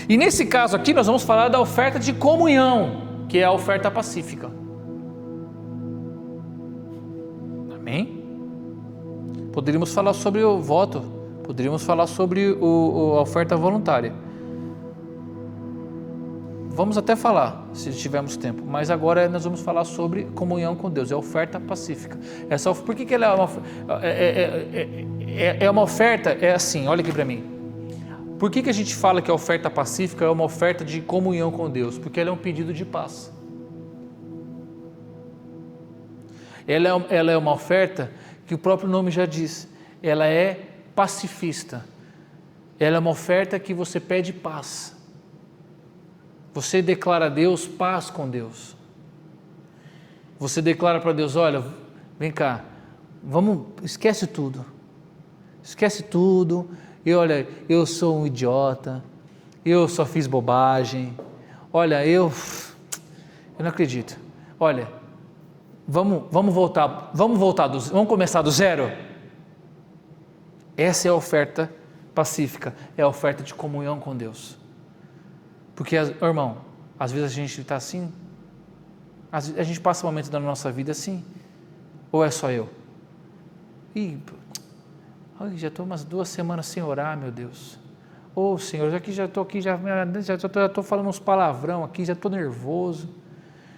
E nesse caso aqui nós vamos falar da oferta de comunhão, que é a oferta pacífica. Amém? Poderíamos falar sobre o voto, poderíamos falar sobre a oferta voluntária. Vamos até falar, se tivermos tempo, mas agora nós vamos falar sobre comunhão com Deus, é a oferta pacífica. Por que ela é uma oferta? É assim, olha aqui para mim. Por que a gente fala que a oferta pacífica é uma oferta de comunhão com Deus? Porque ela é um pedido de paz. Ela é uma oferta que o próprio nome já diz, ela é pacifista. Ela é uma oferta que você pede paz. Você declara a Deus paz com Deus. Você declara para Deus: olha, vem cá, esquece tudo. Esquece tudo. E olha, eu sou um idiota. Eu só fiz bobagem. Olha, eu não acredito. Olha, vamos começar do zero. Essa é a oferta pacífica, é a oferta de comunhão com Deus. Porque, irmão, às vezes a gente está assim, a gente passa um momento da nossa vida assim, ou é só eu? Já estou umas 2 semanas sem orar, meu Deus. Ô Senhor, já estou aqui, já estou falando uns palavrão aqui, já estou nervoso,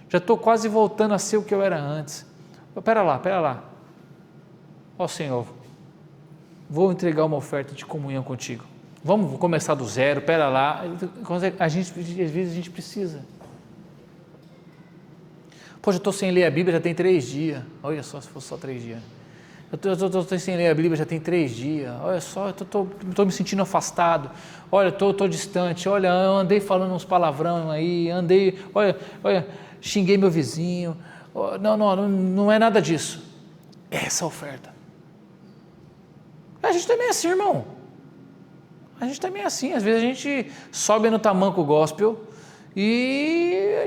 já estou quase voltando a ser o que eu era antes. Pera lá. Ó Senhor, vou entregar uma oferta de comunhão contigo. Vamos começar do zero, pera lá. Às vezes a gente precisa. Poxa, eu estou sem ler a Bíblia já tem 3 dias. Olha só, se fosse só 3 dias. Eu estou sem ler a Bíblia já tem 3 dias. Olha só, eu estou me sentindo afastado. Olha, estou distante. Olha, eu andei falando uns palavrão aí. Olha, xinguei meu vizinho. Não é nada disso. É essa a oferta. A gente também é assim, irmão. A gente também é assim. Às vezes a gente sobe no tamanco gospel e